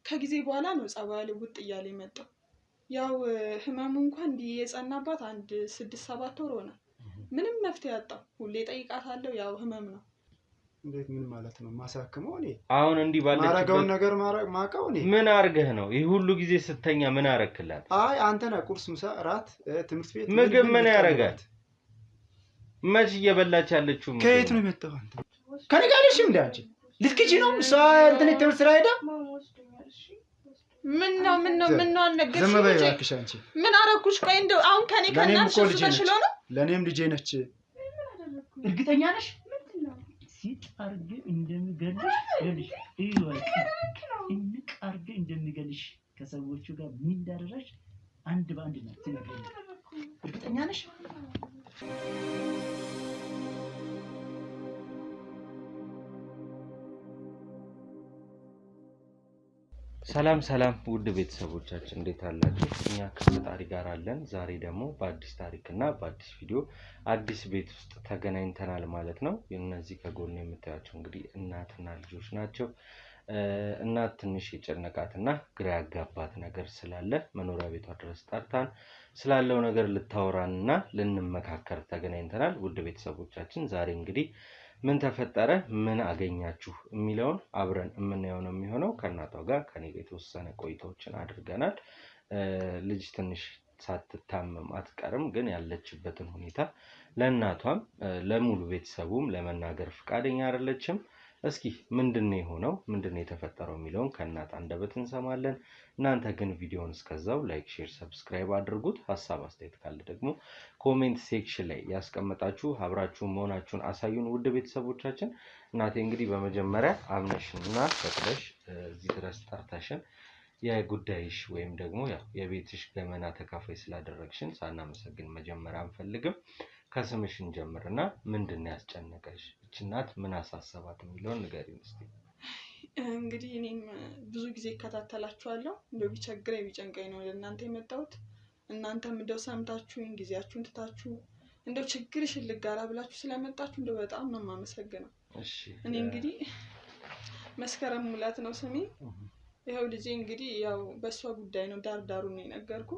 ከጊዜ በኋላ ነው ጸባዩ ልውጥ እያለ የመጣው። ያው ህመሙ እንኳን የጸናባት አንድ 6-7 ወር ሆነ። ምንም መፍትሄ አጣው። ሁሌ ጠይቃታለሁ። ያው ህመም ነው። እንዴት ምን ማለት ነው? ማሳከመው እኔ አሁን እንዲህ ባለችበት ማረጋውን ነገር ማቀው እኔ ምን አርገህ ነው? ይሄ ሁሉ ጊዜ ስተኛ ምን አረክላት? አይ አንተ ነህ ቁርስ፣ ምሳ፣ ራት፣ ትምህርት ቤት ምግብ ምን ያረጋት? መች እየበላች ያለችው ከየት ነው የመጣው? አንተ ከኔ ጋር ነሽ እንዴ? አንቺ ልትክጂ ነው? እሷ እንትን ትምህርት ስራ ሄዳ ምን ነው አልነገርሽኝ? ዝም በይ እባክሽ አንቺ። ምን አረኩሽ? ቆይ እንደው አሁን ከኔ ከናንሽ ተሽሎ ነው? ለኔም ልጄ ነች። እርግጠኛ ነሽ? ሲጥ አርገ እንደሚገልሽ ልጅ ይወቅ እንቅ አርገ እንደሚገልሽ ከሰዎቹ ጋር ምን እንዳደረሽ አንድ በአንድ ነው ትነግሪኝ። እርግጠኛ ነሽ? ሰላም ውድ ቤተሰቦቻችን እንዴት አላችሁ? እኛ ከፈጣሪ ጋር አለን። ዛሬ ደግሞ በአዲስ ታሪክና በአዲስ ቪዲዮ አዲስ ቤት ውስጥ ተገናኝተናል ማለት ነው። እነዚህ ከጎን የምታያቸው እንግዲህ እናትና ልጆች ናቸው። እናት ትንሽ የጨነቃትና ግራ ያጋባት ነገር ስላለ መኖሪያ ቤቷ ድረስ ጠርታን ስላለው ነገር ልታወራንና ልንመካከር ተገናኝተናል። ውድ ቤተሰቦቻችን ዛሬ እንግዲህ ምን ተፈጠረ ምን አገኛችሁ የሚለውን አብረን የምናየው ነው የሚሆነው። ከእናቷ ጋር ከኔ ጋር የተወሰነ ቆይታዎችን አድርገናል። ልጅ ትንሽ ሳትታመም አትቀርም፣ ግን ያለችበትን ሁኔታ ለእናቷም ለሙሉ ቤተሰቡም ለመናገር ፍቃደኛ አይደለችም። እስኪ ምንድነው የሆነው ምንድነው የተፈጠረው የሚለውን ከእናት አንደበት እንሰማለን። እናንተ ግን ቪዲዮውን እስከዛው ላይክ፣ ሼር፣ ሰብስክራይብ አድርጉት። ሐሳብ አስተያየት ካለ ደግሞ ኮሜንት ሴክሽን ላይ ያስቀምጣችሁ አብራችሁ መሆናችሁን አሳዩን። ውድ ቤተሰቦቻችን እናቴ እንግዲህ በመጀመሪያ አምነሽና ፈቅደሽ እዚህ ድረስ ጠርተሽን የጉዳይሽ ወይም ደግሞ የቤትሽ ገመና ተካፋይ ስላደረግሽን ሳናመሰግን መጀመሪያ አንፈልግም። ከስምሽን ጀምርና ምንድነው ያስጨነቀሽ? እቺ እናት ምን አሳሰባት የሚለውን ንገሪኝ እስቲ። እንግዲህ እኔም ብዙ ጊዜ እከታተላችኋለሁ። እንደው ቢቸግረኝ ቢጨንቀኝ ነው ለእናንተ የመጣሁት። እናንተም እንደው ሰምታችሁኝ ጊዜያችሁን ትታችሁ እንደው ችግርሽን ልጋራ ብላችሁ ስለመጣችሁ እንደው በጣም ነው የማመሰግነው። እሺ እኔ እንግዲህ መስከረም ሙላት ነው ስሜ። ይኸው ልጄ እንግዲህ ያው በሷ ጉዳይ ነው ዳሩን ነው የነገርኩ።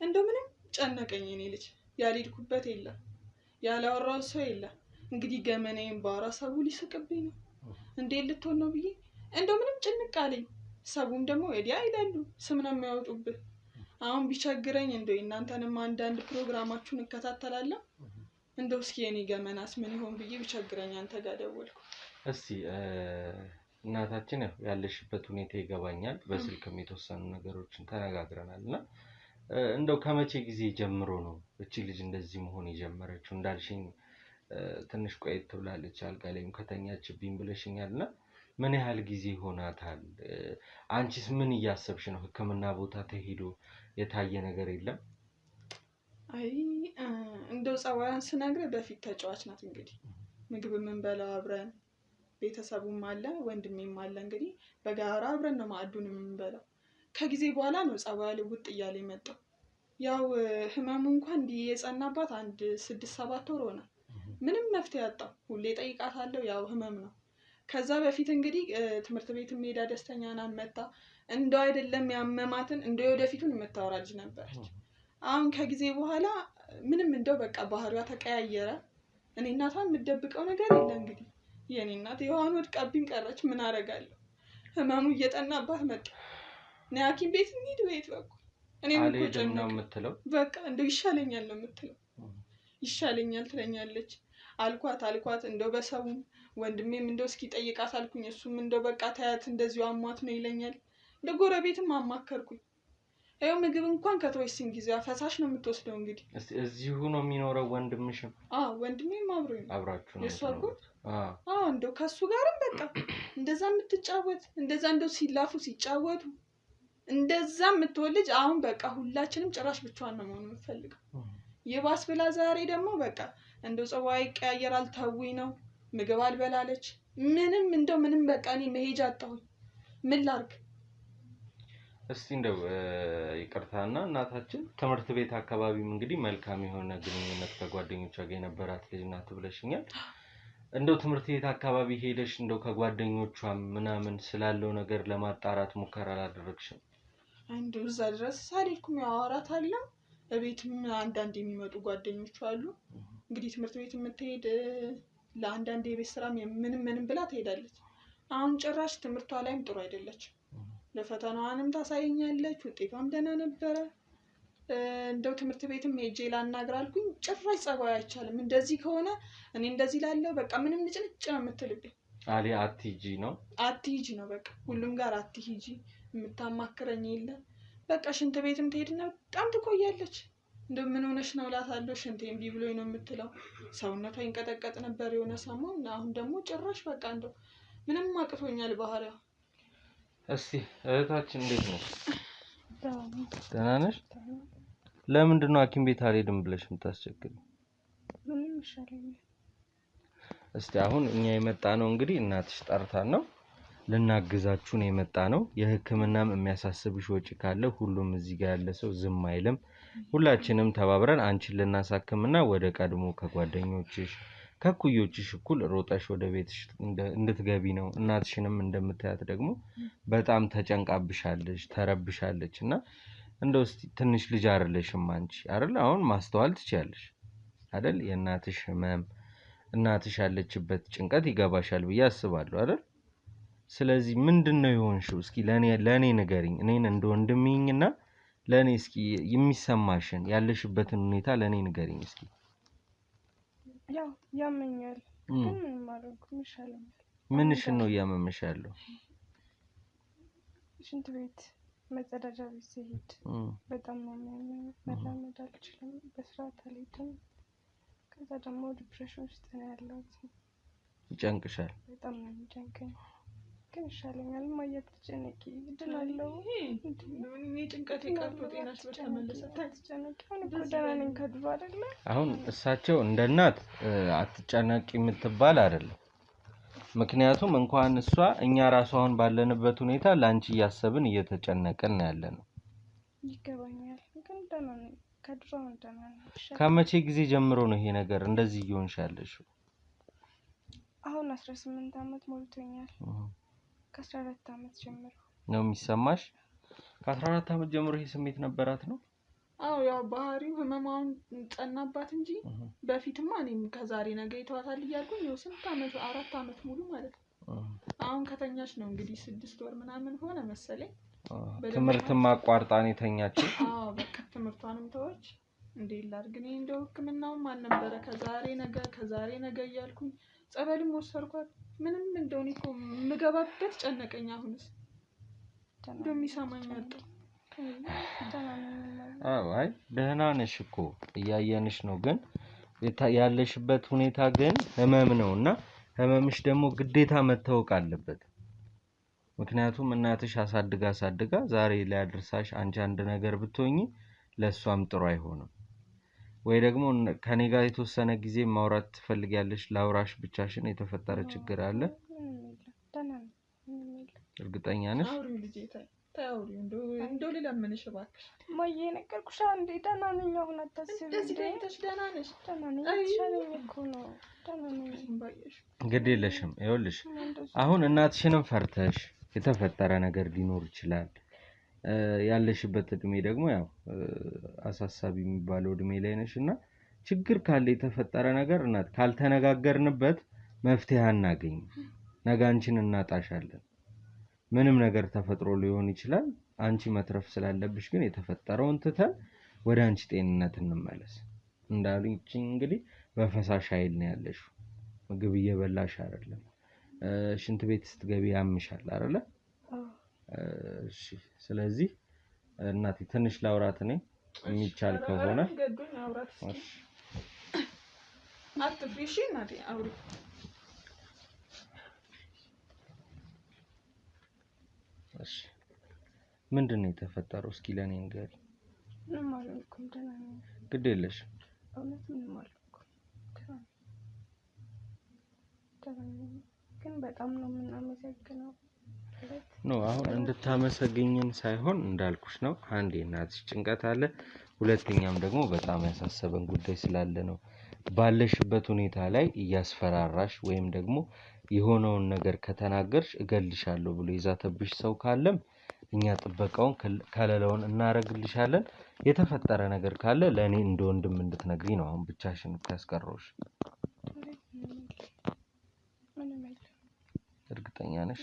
እንደው ምንም ጨነቀኝ። እኔ ልጅ ያልሄድኩበት የለም ያላወራው ሰው የለም። እንግዲህ ገመናዬን ባወራ ሰው ሊስቅብኝ ነው እንዴ ልትሆን ነው ብዬ እንደው ምንም ጭንቅ አለኝ። ሰውም ደግሞ ወዲያ ይላሉ ስም ነው የሚያወጡብህ። አሁን ቢቸግረኝ እንደው እናንተንም አንዳንድ ፕሮግራማችሁን እከታተላለሁ። እንደው እስኪ የኔ ገመናስ ምን ይሆን ብዬ ቢቸግረኝ አንተ ጋር ደወልኩ። እስቲ እናታችን ያለሽበት ሁኔታ ይገባኛል። በስልክም የተወሰኑ ነገሮችን ተነጋግረናልና እንደው ከመቼ ጊዜ ጀምሮ ነው እቺ ልጅ እንደዚህ መሆን የጀመረችው? እንዳልሽኝ ትንሽ ቆየት ብላለች አልጋ ላይም ከተኛችብኝ ብለሽኛልና ምን ያህል ጊዜ ሆናታል? አንቺስ ምን እያሰብሽ ነው? ህክምና ቦታ ተሄዶ የታየ ነገር የለም? አይ እንደው ጸባያን ስነግርህ በፊት ተጫዋች ናት። እንግዲህ ምግብ የምንበላው አብረን ቤተሰቡም አለ ወንድሜም አለ። እንግዲህ በጋራ አብረን ነው ማዕዱን የምንበላው። ከጊዜ በኋላ ነው ጸባዩ ልውጥ እያለ የመጣው። ያው ህመሙ እንኳን የጸናባት አንድ 6-7 ወር ሆነ። ምንም መፍትሄ አጣው። ሁሌ ጠይቃታለሁ። ያው ህመም ነው። ከዛ በፊት እንግዲህ ትምህርት ቤት ሄዳ ደስተኛ ናት መጣ። እንደው አይደለም ያመማትን እንደው ወደፊቱን የምታወራ ልጅ ነበረች። አሁን ከጊዜ በኋላ ምንም እንደው በቃ ባህሪዋ ተቀያየረ። እኔ እናቷን የምደብቀው ነገር የለ። እንግዲህ የኔ እናት የዋን ወድቃብኝ ቀረች። ምን አረጋለሁ? ህመሙ እየጠናባት መጣ። እኔ ሐኪም ቤት እንሂድ ወይት በቃ እኔም እኮ ጨነቀኝ። በቃ እንደው ይሻለኛል ነው የምትለው። ይሻለኛል ትለኛለች። አልኳት እንደው በሰውም ወንድሜም እንደው እስኪ ጠይቃት አልኩኝ። እሱም እንደው በቃ ታያት እንደዚሁ አሟት ነው ይለኛል። ለጎረቤትም አማከርኩኝ። ይኸው ምግብ እንኳን ከተወሰነ ጊዜ ፈሳሽ ነው የምትወስደው። እንግዲህ እዚሁ ነው የሚኖረው ወንድምሽም? ወንድሜም አብሮኝ ነው። አብራችሁ ነው የሷጉት? እንደው ከሱ ጋርም በቃ እንደዛ የምትጫወት እንደዛ እንደው ሲላፉ ሲጫወቱ እንደዛ የምትወልጅ። አሁን በቃ ሁላችንም ጭራሽ ብቻዋን ነው መሆን የምትፈልገው። የባስ ብላ ዛሬ ደግሞ በቃ እንደው ጸባይ ቀያየራል ታውይ ነው ምግብ አልበላለች። ምንም በቃ እኔ መሄጃ አጣሁኝ። ምን ላርግ? እስቲ እንደው ይቅርታና እናታችን ትምህርት ቤት አካባቢም እንግዲህ መልካም የሆነ ግንኙነት ከጓደኞቿ ጋር የነበራት ልጅ ናት ብለሽኛል። እንደው ትምህርት ቤት አካባቢ ሄደሽ እንደው ከጓደኞቿም ምናምን ስላለው ነገር ለማጣራት ሙከራ አላደረግሽም? እንደው እዛ ድረስ ሳልሄድኩም ያው አወራታለሁ። በቤትም አንዳንድ የሚመጡ ጓደኞች አሉ። እንግዲህ ትምህርት ቤት የምትሄድ ለአንዳንድ የቤት ስራ ምንም ብላ ትሄዳለች። አሁን ጭራሽ ትምህርቷ ላይም ጥሩ አይደለችም። ለፈተናዋንም ታሳየኛለች፣ ውጤቷም ደህና ነበረ። እንደው ትምህርት ቤትም ሄጄ ላናግር አልኩኝ። ጭራሽ ጸባዩ አይቻልም። እንደዚህ ከሆነ እኔ እንደዚህ ላለው በቃ ምንም ንጭንጭ ነው የምትልብኝ። አሊ አትሂጂ ነው አትሂጂ ነው በቃ ሁሉም ጋር አትሂጂ። የምታማክረኝ የለም። በቃ ሽንት ቤትም ትሄድና በጣም ትቆያለች። እንደው ምን ሆነሽ ነው እላታለሁ። ሽንቴ እምቢ ብሎኝ ነው የምትለው። ሰውነቷ ይንቀጠቀጥ ነበር የሆነ ሰሞን። አሁን ደግሞ ጭራሽ በቃ እንደው ምንም አቅቶኛል ባህሪዋ። እስቲ እህታችን እንዴት ነው? ደህና ነሽ? ለምንድን ነው ሐኪም ቤት አልሄድም ብለሽ የምታስቸግሪ? ምንም ይሻለኛል። እስቲ አሁን እኛ የመጣ ነው እንግዲህ እናትሽ ጠርታን ነው ልናግዛችሁ ነው የመጣ ነው። የሕክምናም የሚያሳስብሽ ወጪ ካለ ሁሉም እዚህ ጋር ያለ ሰው ዝም አይልም። ሁላችንም ተባብረን አንቺን ልናሳክምና ወደ ቀድሞ ከጓደኞችሽ ከኩዮችሽ እኩል ሮጠሽ ወደ ቤትሽ እንድትገቢ ነው። እናትሽንም እንደምታያት ደግሞ በጣም ተጨንቃብሻለች፣ ተረብሻለች እና እንደው እስቲ ትንሽ ልጅ አይደለሽም አንቺ አይደል? አሁን ማስተዋል ትችያለሽ አይደል? የእናትሽ ህመም እናትሽ ያለችበት ጭንቀት ይገባሻል ብዬ አስባለሁ አይደል? ስለዚህ ምንድነው የሆንሽው? እስኪ ለኔ ንገሪኝ። እኔን እንደ ወንድምኝና ለኔ እስኪ የሚሰማሽን ያለሽበትን ሁኔታ ለኔ ንገሪኝ እስኪ። ያው ያመኛል ግን ምንም አልሆንኩም፣ ይሻለኛል። ምንሽን ነው እያመመሽ ያለው? ሽንት ቤት መጸዳጃ ቤት ሲሄድ በጣም ነው የሚያመኝ። መራመድ አልችልም፣ በስርዓት አልሄድም። ከዛ ደግሞ ዲፕሬሽን ውስጥ ነው ያለሁት። ይጨንቅሻል? በጣም ነው የሚጨንቀኝ ግን ይሻለኛል። ማየት ተጨነቂ እድላለሁ። እኔ ጭንቀት የቀርቶ ጤናሽ በተመለሰ ተጨነቂ አሁን እኮ ደህና ነኝ ከድሮ አይደለ? አሁን እሳቸው እንደ እናት አትጨነቂ የምትባል አይደለም። ምክንያቱም እንኳን እሷ እኛ ራሱ አሁን ባለንበት ሁኔታ ላንቺ እያሰብን እየተጨነቀን ያለነው። ይገባኛል ግን ደህና ነኝ ከድሮ ደህና ነኝ። ከመቼ ጊዜ ጀምሮ ነው ይሄ ነገር እንደዚህ እየሆንሽ ያለሽው? አሁን 18 አመት ሞልቶኛል። ከ14 አመት ጀምሮ ነው የሚሰማሽ? ከ14 አመት ጀምሮ ይሄ ስሜት ነበራት ነው? አዎ ያው ባህሪው ህመማውን ጸናባት እንጂ በፊትማ እኔም ከዛሬ ነገ ይተዋታል እያልኩኝ ነው ስንት አመት 4 አመት ሙሉ ማለት ነው። አሁን ከተኛች ነው እንግዲህ 6 ወር ምናምን ሆነ መሰለኝ። ትምህርትም አቋርጣን የተኛችው? አዎ በቃ ትምህርቷንም ተወች። እንዴ ላድርግ እኔ እንደው ህክምናውም አልነበረ ከዛሬ ነገ እያልኩኝ ጸበልም ወሰድኳት። ምንም እንደው እኔ እኮ የምገባበት ጨነቀኝ። አሁንስ እንደው የሚሰማኝ መጣ። አይ ደህና ነሽ እኮ እያየንሽ ነው። ግን ያለሽበት ሁኔታ ግን ህመም ነውና ህመምሽ ደግሞ ግዴታ መታወቅ አለበት። ምክንያቱም እናትሽ አሳድጋ ዛሬ ላይ አድርሳሽ አንቺ አንድ ነገር ብትሆኚ ለሷም ጥሩ አይሆንም። ወይ ደግሞ ከኔ ጋር የተወሰነ ጊዜ ማውራት ትፈልጊያለሽ? ላውራሽ ብቻሽን የተፈጠረ ችግር አለ? እርግጠኛ ነሽ? አውሪ ልጄ ታውሪ እንደው ልለምንሽ እባክሽ። ማየ ነገርኩሽ አንዴ ደህና ነኝ አሁን አታስቢ። እንደዚህ ደህና ነሽ? ደህና ነኝ ይሻለኝ እኮ ነው። ደህና ነኝ ባየሽ ግድ የለሽም። ይኸውልሽ አሁን እናትሽንም ፈርተሽ የተፈጠረ ነገር ሊኖር ይችላል። ያለሽበት እድሜ ደግሞ ያው አሳሳቢ የሚባለው እድሜ ላይ ነሽና ችግር ካለ የተፈጠረ ነገር እናት ካልተነጋገርንበት መፍትሄ አናገኝም። ነገ አንቺን እናጣሻለን። ምንም ነገር ተፈጥሮ ሊሆን ይችላል። አንቺ መትረፍ ስላለብሽ ግን የተፈጠረውን ትተን ወደ አንቺ ጤንነት እንመለስ። እንዳሉኝ እንግዲህ በፈሳሽ ኃይል ነው ያለሽው። ምግብ እየበላሽ አይደለም። ሽንት ቤት ስትገቢ ያምሻል አይደለ? እሺ ስለዚህ እናቴ ትንሽ ላውራት እኔ የሚቻል ከሆነ አትፍሪ። እሺ እናቴ አውሪ። እሺ ምንድነው የተፈጠረው? እስኪ ለኔ ንገሪ። ምንም አልሆንኩም ደህና ነኝ። ግድ የለሽ እውነት ምንም አልሆንኩም ደህና ነኝ። ግን በጣም ነው የምናመሰግነው። አሁን እንድታመሰግኝን ሳይሆን እንዳልኩሽ ነው። አንዴ እናትሽ ጭንቀት አለ፣ ሁለተኛም ደግሞ በጣም ያሳሰበን ጉዳይ ስላለ ነው ባለሽበት ሁኔታ ላይ እያስፈራራሽ ወይም ደግሞ የሆነውን ነገር ከተናገርሽ እገልሻለሁ ብሎ ይዛተብሽ ሰው ካለም እኛ ጥበቃውን ከለላውን እናረግልሻለን። የተፈጠረ ነገር ካለ ለኔ እንደ ወንድም እንድትነግሪ ነው አሁን ብቻሽን ታስቀረውሽ። እርግጠኛ ነሽ?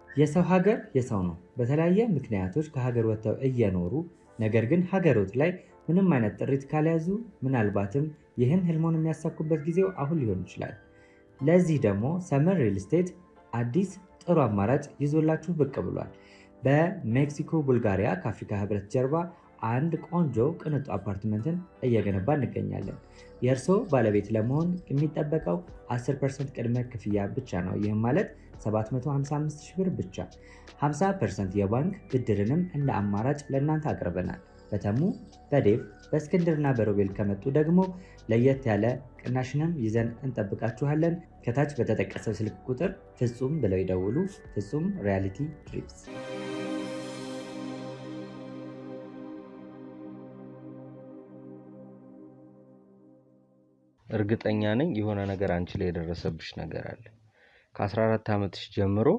የሰው ሀገር የሰው ነው። በተለያየ ምክንያቶች ከሀገር ወጥተው እየኖሩ ነገር ግን ሀገሮት ላይ ምንም አይነት ጥሪት ካልያዙ ምናልባትም ይህን ህልሞን የሚያሳኩበት ጊዜው አሁን ሊሆን ይችላል። ለዚህ ደግሞ ሰመር ሪል ስቴት አዲስ ጥሩ አማራጭ ይዞላችሁ ብቅ ብሏል። በሜክሲኮ ቡልጋሪያ ከአፍሪካ ህብረት ጀርባ አንድ ቆንጆ ቅንጡ አፓርትመንትን እየገነባ እንገኛለን። የእርስዎ ባለቤት ለመሆን የሚጠበቀው 10% ቅድመ ክፍያ ብቻ ነው። ይህም ማለት 755,000 ብር ብቻ። 50% የባንክ ብድርንም እንደ አማራጭ ለእናንተ አቅርበናል። በተሙ በዴቭ በእስክንድርና በሮቤል ከመጡ ደግሞ ለየት ያለ ቅናሽንም ይዘን እንጠብቃችኋለን። ከታች በተጠቀሰው ስልክ ቁጥር ፍጹም ብለው ይደውሉ። ፍጹም ሪያሊቲ ትሪፕስ። እርግጠኛ ነኝ የሆነ ነገር አንቺ ላይ የደረሰብሽ ነገር አለ። ከ14 ዓመትሽ ጀምሮ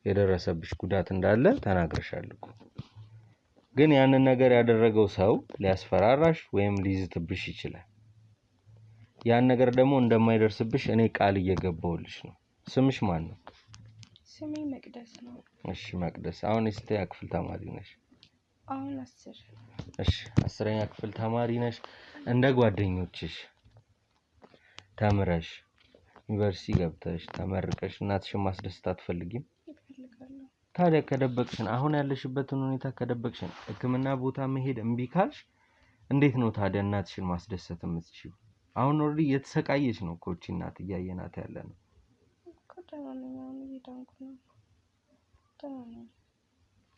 የደረሰብሽ ጉዳት እንዳለ ተናግረሻል እኮ። ግን ያንን ነገር ያደረገው ሰው ሊያስፈራራሽ ወይም ሊዝትብሽ ይችላል። ያን ነገር ደግሞ እንደማይደርስብሽ እኔ ቃል እየገባሁልሽ ነው። ስምሽ ማን ነው? ስሜ መቅደስ ነው። እሺ መቅደስ፣ አሁን የስንተኛ ክፍል ተማሪ ነሽ? አሁን 10። እሺ 10ኛ ክፍል ተማሪ ነሽ። እንደ ጓደኞችሽ ተምረሽ ዩኒቨርሲቲ ገብተሽ ተመርቀሽ እናትሽን ማስደሰት አትፈልጊም? እፈልጋለሁ። ታዲያ ከደበቅሽን አሁን ያለሽበትን ሁኔታ ከደበቅሽን ሕክምና ቦታ መሄድ እምቢ ካልሽ እንዴት ነው ታዲያ እናትሽን ማስደሰት የምትችይው? አሁን ኦልሬዲ የተሰቃየች ነው እኮ እቺ እናት እያየናት ያለ ነው።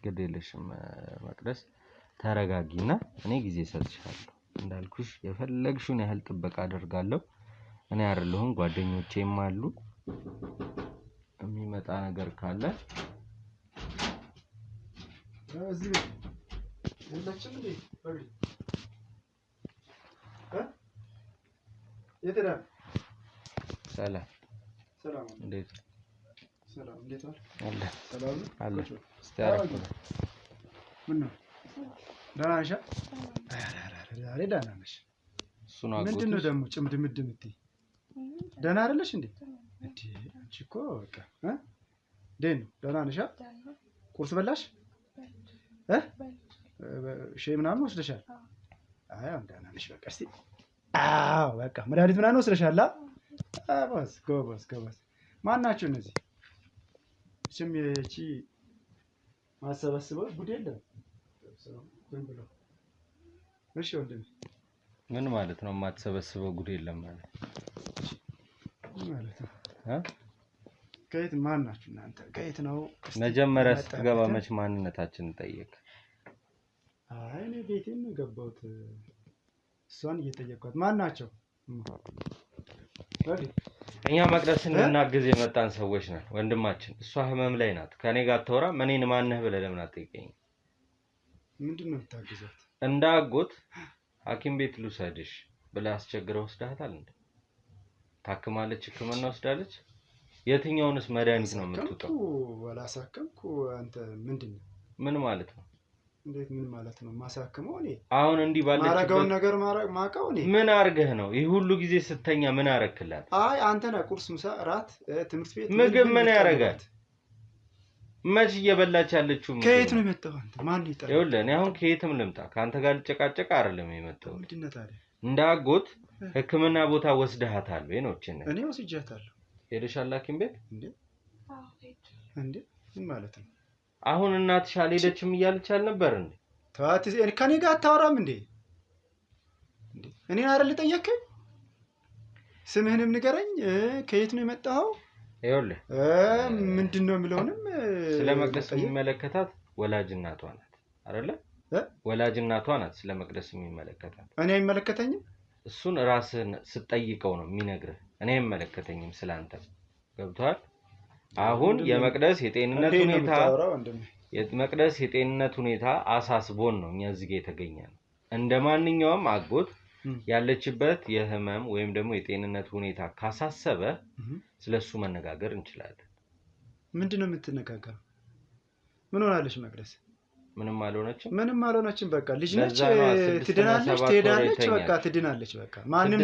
ግድ የለሽም መቅደስ፣ ተረጋጊና እኔ ጊዜ ሰጥሻለሁ። እንዳልኩሽ የፈለግሽውን ያህል ጥበቃ አደርጋለሁ። እኔ አይደለሁም ጓደኞቼም አሉ። የሚመጣ ነገር ካለ እዚህ የለችም እንዴ? የት ሄዳ? ሰላም ሰላም። እንዴት ሰላም። እንዴት ዋል? አለ ሰላም አለ። እስቲ አረፍ ምን ነው? ደህና ነሽ? ዛሬ ደህና ነሽ? እሱ ነው አጎትሽ። ምንድን ነው ደግሞ ጭምድምድ የምትይ? ደህና አይደለሽ እንዴ? እንዴ አንቺ እኮ በቃ እንዴት ነው? ደህና ነሽ? ቁርስ በላሽ? ሼህ ምናምን ወስደሻል? አይ አሁን ደህና ነሽ። በቃ እስቲ አዎ በቃ መድኃኒት ምናምን ወስደሻል? ጎበዝ ጎበዝ ጎበዝ። ማን ናቸው እነዚህ? እሺም እቺ ማሰባስበው ጉድ የለም ዝም ብሎ። እሺ ወንድም ምን ማለት ነው የማትሰበስበው ጉድ የለም ማለት? ማለት ነው ከየት ማን ናችሁ እናንተ? ከየት ነው? መጀመሪያ ስትገባ መች ማንነታችንን ጠየቅ? አይ እኔ ቤቴን ነው የገባሁት። እሷን እየጠየቅኳት ማን ናቸው? እኛ መቅደስን ልናግዝ የመጣን ሰዎች ነን ወንድማችን። እሷ ህመም ላይ ናት። ከኔ ጋር ተወራ እኔን ማነህ ብለህ ለምን አትጠይቀኝ? ምንድን ነው የምታግዛት? እንዳጎት ሐኪም ቤት ልውሰድሽ ብለህ አስቸግረህ ወስዳታል እንዴ? ታክማለች፣ ህክምና ወስዳለች። የትኛውንስ መድኃኒት ነው የምትውጠው? አላሳከምኩ። አንተ ምንድን ነው? ምን ማለት ነው? እንዴት ምን ማለት ነው? ማሳከመው እኔ አሁን እንዲህ ባለች ማረጋውን ነገር ማቀው እኔ ምን አርገህ ነው? ይህ ሁሉ ጊዜ ስተኛ ምን አረክላት? አይ አንተ ነህ ቁርስ፣ ምሳ፣ እራት፣ ትምህርት ቤት ምግብ ምን ያረጋት? መች እየበላች ያለችው ከየት ነው የመጣው? አንተ ማን ይጠራ? ይኸውልህ እኔ አሁን ከየትም ልምጣ ከአንተ ጋር ልጨቃጨቅ አይደለም የመጣው። ምንድን ነው ታዲያ? እንዳጎት ህክምና ቦታ ወስደሃታል ወይ ነው? እኔ ወስጃታለሁ። ሄደሻል ሐኪም ቤት? እንዴ ምን ማለት ነው? አሁን እናትሽ አልሄደችም እያለች አልነበር እንዴ? ተዋት። ከኔ ጋር አታወራም እንዴ? እኔን አይደል ጠየቅከኝ? ስምህንም ንገረኝ። ከየት ነው የመጣኸው? ይኸውልህ ምንድን ነው የሚለውንም ስለ መቅደስ የሚመለከታት ወላጅ እናቷ ናት አይደለ? ወላጅ እናቷ ናት ስለ መቅደስ የሚመለከታት። እኔ አይመለከተኝም። እሱን ራስህን ስትጠይቀው ነው የሚነግርህ። እኔ አይመለከተኝም ስላንተ። ገብቶሃል? አሁን የመቅደስ የጤንነት ሁኔታ አሳስቦን ነው እኛ እዚህ ጋር የተገኘነው። እንደማንኛውም አጎት ያለችበት የህመም ወይም ደግሞ የጤንነት ሁኔታ ካሳሰበ ስለሱ መነጋገር እንችላለን። ምንድነው የምትነጋገረው? ምን ሆናለች መቅደስ? ምንም አልሆነችም። በቃ ልጅ ነች፣ ትድናለች፣ ትሄዳለች፣ በቃ ትድናለች። በቃ ማንም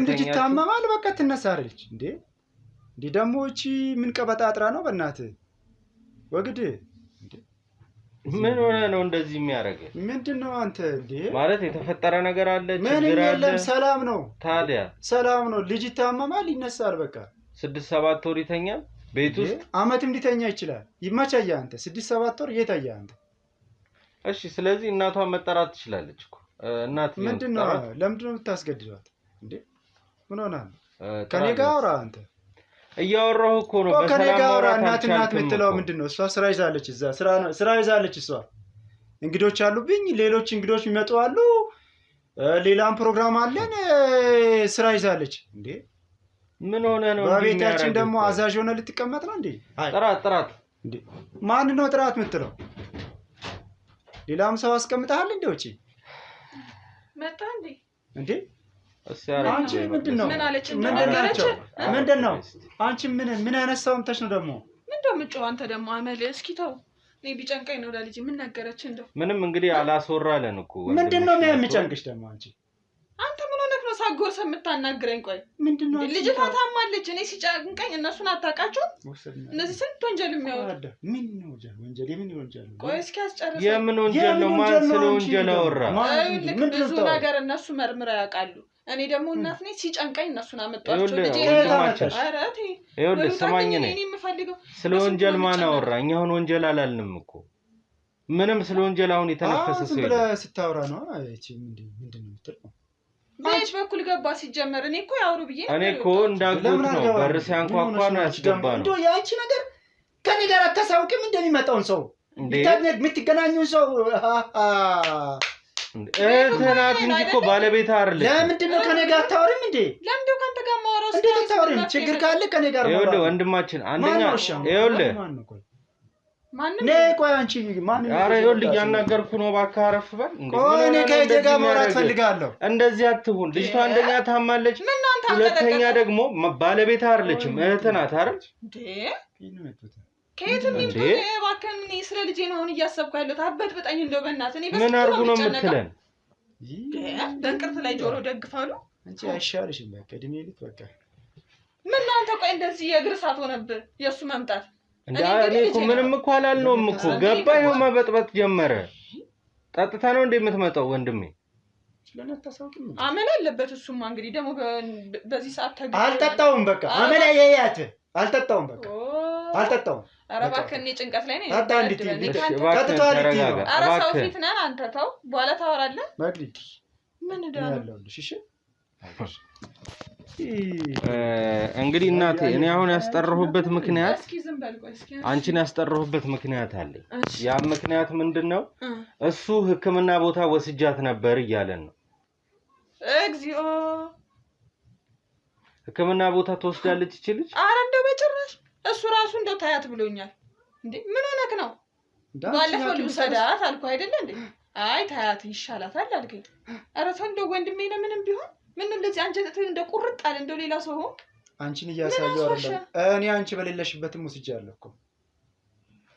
ልጅ ይታመማል፣ በቃ ትነሳለች። እንዴ ደግሞ እቺ ምን ቀበጣጥራ ነው በእናትህ ወግድ? ምን ሆነ ነው እንደዚህ የሚያደርገው? ምንድነው አንተ? እንዴ ማለት የተፈጠረ ነገር አለ? ችግር አለ? ሰላም ነው። ታዲያ ሰላም ነው። ልጅ ይታመማል፣ ይነሳል። በቃ 6-7 ወር ይተኛል ቤት ውስጥ። አመትም ሊተኛ ይችላል። ይመቻያ አንተ 6-7 ወር የታያ አንተ? እሺ ስለዚህ እናቷን መጠራት ትችላለች እኮ። እናት ምንድነው? ለምንድነው የምታስገድዷት እንዴ? ምን ሆነ? ከኔ ጋር አውራ አንተ። እያወራሁ እኮ ነው። ከኔ ጋር አውራ። እናት የምትለው ምንድነው? እሷ ስራ ይዛለች፣ እዛ ስራ ይዛለች እሷ። እንግዶች አሉብኝ፣ ሌሎች እንግዶች የሚመጡ አሉ፣ ሌላም ፕሮግራም አለን፣ ስራ ይዛለች። እንዴ ምን ሆነ ነው? በቤታችን ደግሞ አዛዥ ሆነ ልትቀመጥ ነው እንዴ? ጥራት እንዴ ማን ነው ጥራት የምትለው? ሌላም ሰው አስቀምጣል እንዴ? ውጪ መጣ እንዴ? አንቺ ምንድነው? ምንድነው? አንቺ ምን ያነሳው እንተሽ ነው ደግሞ? ምንድነው የምትጮህ አንተ ደግሞ? አመል እስኪ ተው። እኔ ቢጨንቀኝ ነው ለልጅ ምን ነገረች እንደው? ምንም እንግዲህ አላስወራለን እኮ። ምንድነው የሚጨንቅሽ ደግሞ አንቺ? አንተ ምን ሆነህ ነው ሳጎርሰ የምታናግረኝ? ቆይ ምንድነው? ልጅቷ ታማለች። እኔ ሲጨንቀኝ እነሱን አታውቃቸውም? እነዚህ ስንት ወንጀል የሚያወሩ ምን ነው ወንጀል? የምን ወንጀል? ቆይ እስኪ አስጨርሰኝ። የምን ወንጀል ነው? ማን ስለ ወንጀል አወራ? ብዙ ነገር እነሱ መርምረው ያውቃሉ። እኔ ደግሞ እናት ነኝ፣ ሲጨንቀኝ እነሱን አመጣቸው። ልጅ ይኸውልህ ስማኝ፣ ነኝ ስለ ወንጀል ማን አወራ? እኛ አሁን ወንጀል አላልንም እኮ። ምንም ስለ ወንጀል አሁን የተነፈሰ ሰው የለም። ብለህ ስታወራ ነው። እቺ ምንድነው የምትለው? በየት በኩል ገባ ሲጀመር? እኔ እኮ ያወሩ ብዬ እኔ እኮ እንዳልኩት ነው። በር ሲያንኳኳ ነው ያስገባ ነው። እንደው ያቺ ነገር ከኔ ጋር አታሳውቅም እንደሚመጣውን ሰው የምትገናኙን ሰው እህትናት እንጂ እኮ ባለቤት አይደለች። ለምንድን ነው ከኔ ጋር አታወሪም እንዴ? ለምንድን ካንተ ጋር ማወራው? እንዴት አታወሪም? ችግር ካለ ከኔ ጋር ማውራት። ይኸውልህ ወንድማችን አንደኛ ይኸውልህ ማንም ነይ ቆይ አንቺ ማን? ኧረ ይኸውልህ እያናገርኩ ነው። እባክህ አረፍ በል እንዴ። ቆይ እኔ ከእህቴ ጋር ማውራት ፈልጋለሁ። እንደዚህ አትሁን። ልጅቷ አንደኛ ታማለች፣ ሁለተኛ ደግሞ ባለቤት አይደለችም፣ እህት ናት አይደል እንዴ? ከየትም ይምጡ። እባክህን እኔ ስለ ልጄ ነው አሁን እያሰብኩ ያለሁት። አበጥብጠኝ እንደው በእናትህ። እኔ ምን አድርጉ ነው የምትለን? በእንቅርት ላይ ጆሮ ደግፋሉ። አንቺ አይሻልሽም? በቃ እድሜ ልክ በቃ ምን ነው አንተ? ቆይ እንደዚህ የእግር እሳት ሆነብህ የእሱ መምጣት። እኔ እኮ ምንም እኮ አላልነውም እኮ። ገባ ይኸው መበጥበጥ ጀመረ። ጠጥታ ነው እንደ የምትመጣው ወንድሜ። አመል አለበት እሱማ። እንግዲህ ደግሞ በዚህ ሰዓት አልጠጣውም። በቃ አመል ያያያት አልጠጣውም። በቃ አልጠጣውም። ኧረ እባክህ እኔ ጭንቀት ላይ ነኝ። አጣ እንዴት ኧረ ሰው ፊት ነን አንተ ተው፣ በኋላ ታወራለህ። መግዲድ ምን እዳለሁ? እሺ እንግዲህ እናቴ እኔ አሁን ያስጠራሁበት ምክንያት እስኪ ዝም በል ቆይ እስኪ አንቺን ያስጠራሁበት ምክንያት አለኝ። ያ ምክንያት ምንድነው? እሱ ሕክምና ቦታ ወስጃት ነበር እያለን ነው። እግዚኦ ሕክምና ቦታ ትወስዳለች ይችላል? ኧረ እንደው በጭራሽ። እሱ ራሱ እንደው ታያት ብሎኛል። እንዴ ምን ሆነክ ነው? ባለፈው ልውሰዳት አልኩ አይደለ እንዴ? አይ ታያት ይሻላታል አልከኝ። ኧረ ተው እንደው ወንድሜ ለምንም ቢሆን ምን እንደዚህ አንጀትህ እንደ ቁርጥ አለ እንደው ሌላ ሰው ሆንክ። አንቺን እያሳየው አይደለም እኔ አንቺ በሌለሽበትም ወስጃለሁ እኮ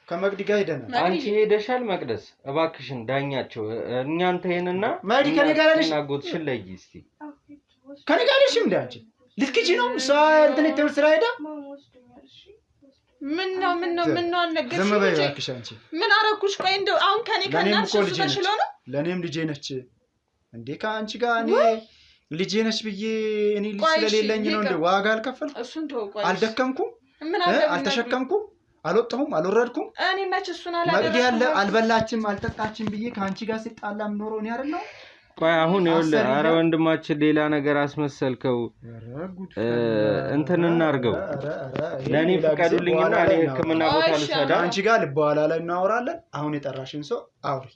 ከመግዲ ጋር ሄደናል። አንቺ ሄደሻል መቅደስ? እባክሽን ዳኛቸው እኛን ተይንና መግዲ ከኔ ጋር አለሽ ናጎትሽን ለይ እስቲ። ከኔ ጋር አለሽ እንዴ? አንቺ ልትክጂ ነው? እሷ እንትን ትምህርት ስራ ሄዳ ምን ነው አልነገርሽኝ? ዝም በይ እባክሽ አንቺ። ምን አረኩሽ? ቆይ እንደው አሁን ከኔ ከናንቺ ተሽሎ ነው? ለኔም ልጄ ነች እንዴ? ከአንቺ ጋር እኔ ልጄ ነች ብዬ እኔ ልጅ ስለሌለኝ ነው እንዴ ዋጋ አልከፈልኩም? እሱን ተው። ቆይ አልደከምኩም? አልተሸከምኩም? አልወጣሁም? አልወረድኩም? እኔ መች እሱን አላደረኩም? መግዲ ያለ አልበላችም አልጠጣችም ብዬ ከአንቺ ጋር ሲጣላም ኖሮ እኔ አይደል ነው? ቆይ አሁን ይኸውልህ፣ ኧረ ወንድማችን ሌላ ነገር አስመሰልከው። እንትን እናድርገው። ለኔ ፈቀዱልኝና እኔ ሕክምና ቦታ ልውሰዳ። አንቺ ጋር በኋላ ላይ እናወራለን። አሁን የጠራሽን ሰው አውሪ።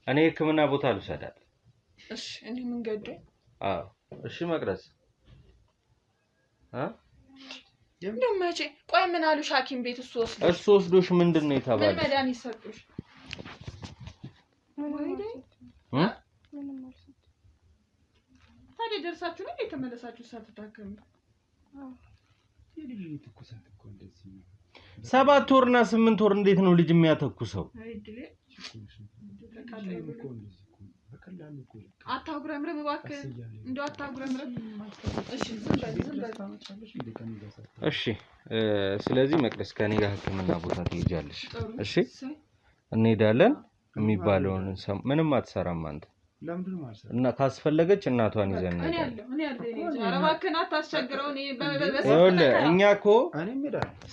እኔ ሕክምና ቦታ ልውሰዳት። እሺ እኔ ምን ገደኝ? አዎ እሺ መቅደስ እንደው መቼ ቆይ ምን አሉሽ ሐኪም ቤት እሱ ወስዶሽ ምንድነው የተባለ? ምን መድኃኒት ሰጡሽ? ታዲያ ደርሳችሁ ነው የተመለሳችሁ ሳትታከሙ? የልጅ ትኩሳት እኮ እንደዚህ ነው። 7 ወርና 8 ወር እንዴት ነው ልጅ የሚያተኩሰው? አታጉረምረም እባክህ፣ እንደው አታጉረምረም። እሺ ስለዚህ መቅደስ ከኔ ጋር ህክምና ቦታ ትሄጃለሽ። እሺ እንሄዳለን። የሚባለውን ምንም አትሰራም አንተ። ለምንድን ነው ማለት እና ካስፈለገች እናቷን ይዘን ነው። እኔ ያለው አረባከና ታስቸግረው። እኛ እኮ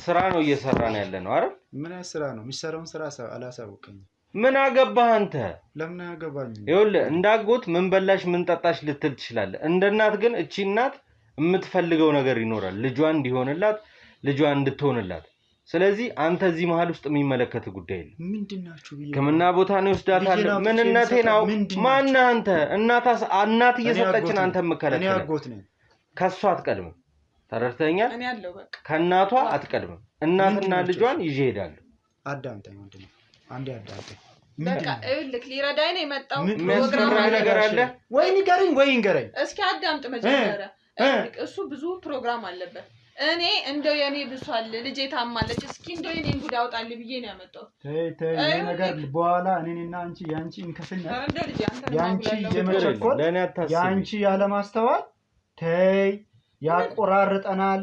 ስራ ነው እየሰራን ያለ ነው አይደል? ምን ስራ ነው የሚሰራውን ስራ አላሳውቀኝም። ምን አገባህ አንተ? ለምን አገባኝ? ይኸውልህ እንዳጎት ምን በላሽ ምን ጠጣሽ ልትል ትችላለህ። እንደ እናት ግን እቺ እናት የምትፈልገው ነገር ይኖራል፣ ልጇ እንዲሆንላት፣ ልጇ እንድትሆንላት። ስለዚህ አንተ እዚህ መሀል ውስጥ የሚመለከት ጉዳይ የለም። ምንድናችሁ? ህክምና ቦታ ነው ወስዳታለሁ። ምንነቴን አውቅ። ማነህ አንተ? እናት እየሰጠችን አንተ የምከለከለ። እኔ አጎት ነኝ። ከሷ አትቀድምም። ተረድተኛል? እኔ ያለው በቃ ከእናቷ አትቀድምም። እናትና ልጇን ይዤ እሄዳለሁ። አዳምጠኝ ወንድሜ፣ አንዴ አዳምጠኝ። በቃ እልክ ሊረዳኝ ነው የመጣው። የሚያስፈራ ነገር አለ ወይ? ንገረኝ ወይ ንገረኝ። እስኪ አዳምጥ መጀመሪያ። እሱ ብዙ ፕሮግራም አለበት። እኔ እንደው የኔ ብሷል፣ ልጄ ታማለች፣ እስኪ እንደው የኔን ጉድ አውጣል ብዬ ነው ያመጣው። ተይ ይሄ ነገር በኋላ እኔና አንቺ ያንቺ እንከፍል ነው። እንደ ልጄ አንተ ያንቺ የመቸኮል ያንቺ ያለማስተዋል። ተይ ያቆራርጠናል።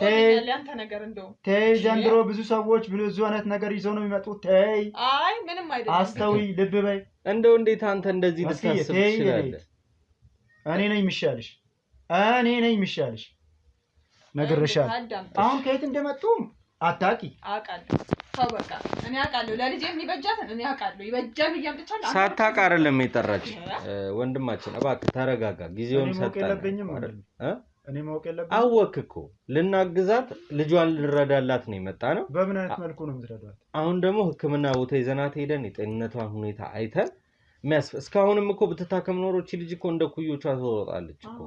ተይ ያንተ ነገር እንደው ተይ። ዘንድሮ ብዙ ሰዎች ብዙ አይነት ነገር ይዘው ነው የሚመጡት። ተይ አይ ምንም አይደለም። አስተውይ፣ ልብ በይ። እንደው እንዴት አንተ እንደዚህ ልታስብ ትችላለህ? እኔ ነኝ የሚሻልሽ ነግሬሻለሁ። አሁን ከየት እንደመጡም አታውቂ። አውቃለሁ። ተው በቃ እኔ አውቃለሁ። ለልጄ የሚበጃትን እኔ አውቃለሁ። ይበጃል ብዬ አምጥቻለሁ። ሳታውቅ አይደለም የጠራች። ወንድማችን እባክህ ተረጋጋ። ጊዜውን ሰጠን። እኔ ማወቅ የለብኝም። አወቅህ እኮ ልናግዛት፣ ልጇን ልንረዳላት ነው የመጣ ነው። በምን አይነት መልኩ ነው የምትረዳት? አሁን ደግሞ ህክምና ቦታ ይዘናት ሄደን የጤንነቷን ሁኔታ አይተን እስካሁንም እኮ ብትታከም ኖሮ እቺ ልጅ እኮ እንደ ኩዮቿ ትወጣለች እኮ፣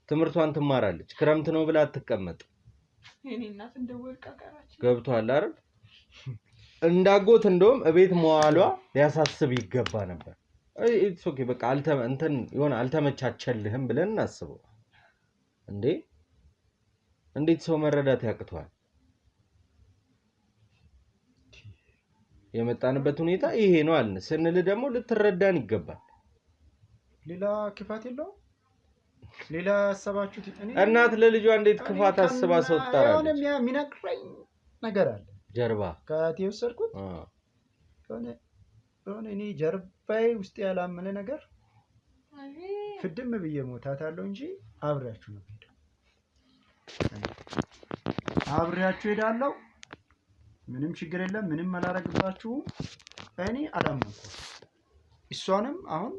ትምህርቷን ትማራለች። ክረምት ነው ብላ አትቀመጥ። እኔ እናት እንደወልቃ ቀራች። ገብቷል አይደል? እንዳጎት እንደውም እቤት መዋሏ ሊያሳስብ ይገባ ነበር። ኢትስ ኦኬ በቃ አልተመቻቸልህም ብለን እናስበው እንዴ። እንዴት ሰው መረዳት ያቅተዋል? የመጣንበት ሁኔታ ይሄ ነው አልን ስንል ደግሞ ልትረዳን ይገባል። ሌላ ክፋት የለውም። ሌላ አሰባችሁት? እናት ለልጇ እንዴት ክፋት አስባ ሰው ትጠራለች? የሚነግረኝ ነገር አለ ጀርባ ከእቴ የወሰድኩት የሆነ እኔ ጀርባዬ ውስጥ ያላመነ ነገር ፍድም ብዬ ሞታታለሁ እንጂ አብሬያችሁ ነው ሄደው አብሬያችሁ ሄዳለሁ። ምንም ችግር የለም። ምንም አላረግባችሁም። እኔ አላመንኩም። እሷንም አሁን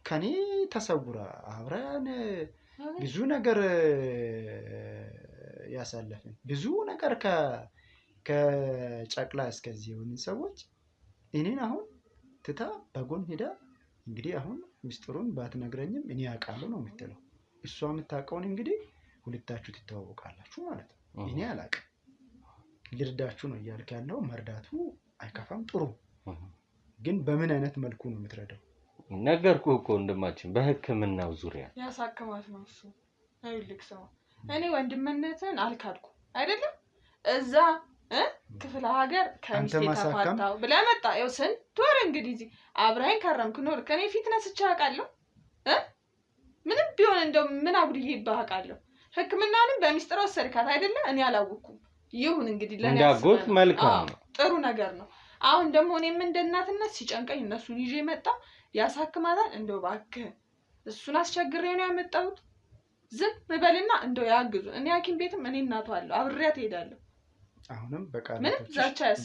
ከኔ ተሰውራ አብረን ብዙ ነገር ያሳለፍን ብዙ ነገር ከጨቅላ እስከዚህ የሆንን ሰዎች እኔን አሁን ትታ በጎን ሄዳ እንግዲህ አሁን ምስጢሩን ባትነግረኝም እኔ አውቃለሁ ነው የምትለው። እሷ የምታውቀውን እንግዲህ ሁለታችሁ ትተዋወቃላችሁ ማለት ነው። እኔ አላውቅም። ልርዳችሁ ነው እያልክ ያለው። መርዳቱ አይከፋም፣ ጥሩ። ግን በምን አይነት መልኩ ነው የምትረዳው? ነገርኩህ እኮ ወንድማችን፣ በህክምናው ዙሪያ ያሳክማት ነው እሱ። አይልክ ሰው እኔ ወንድምነትን አልካድኩ አይደለም። እዛ ክፍለ ሀገር ከሚስቴ ተፋታው ብለህ መጣ። ያው ስንት ወር እንግዲህ እዚህ አብረኸኝ ከረምክ ኖር። ከኔ ፊት ነስቼ አውቃለሁ። ምንም ቢሆን እንደው ምን አጉድዬ ይባቃለሁ። ህክምናንም በሚስጥር ወሰድካት አይደለ? እኔ አላወኩም። ይሁን እንግዲህ ለኔ እንዳጎት መልካም ነው፣ ጥሩ ነገር ነው። አሁን ደግሞ እኔም እንደ እናትነት ሲጨንቀኝ እነሱን ይዤ መጣ። ያሳክማታል። እንደው እባክህ እሱን አስቸግሬው ነው ያመጣሁት። ዝም በልና እንደው ያግዙ። እኔ ሐኪም ቤትም እኔ እናቷ አለሁ፣ አብሬያት እሄዳለሁ። አሁንም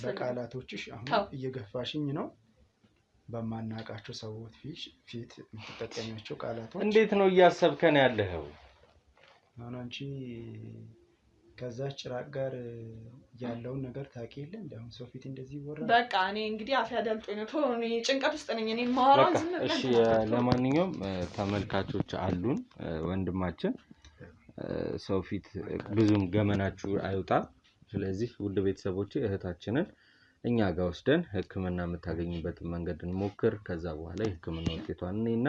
በቃላቶችሽ አሁን እየገፋሽኝ ነው። በማናቃቸው ሰዎች ፊት የምትጠቀሚያቸው ቃላቶች እንዴት ነው እያሰብከን ያለኸው? አሁን አንቺ ከዛች ጭራቅ ጋር ያለውን ነገር ታውቂ የለ እንዴ? አሁን ሰው ፊት እንደዚህ ይወራል። በቃ እኔ እንግዲህ አፍ ያዳልጦኝ ነው። ቶሎ እኔ ጭንቀት ውስጥ ነኝ። እኔ ማወራው ዝም ብለህ። እሺ ለማንኛውም ተመልካቾች አሉን። ወንድማችን ሰው ፊት ብዙም ገመናችሁ አይውጣ። ስለዚህ ውድ ቤተሰቦቼ እህታችንን እኛ ጋር ወስደን ህክምና የምታገኝበትን መንገድ እንሞክር። ከዛ በኋላ የህክምና ውጤቷን እኔና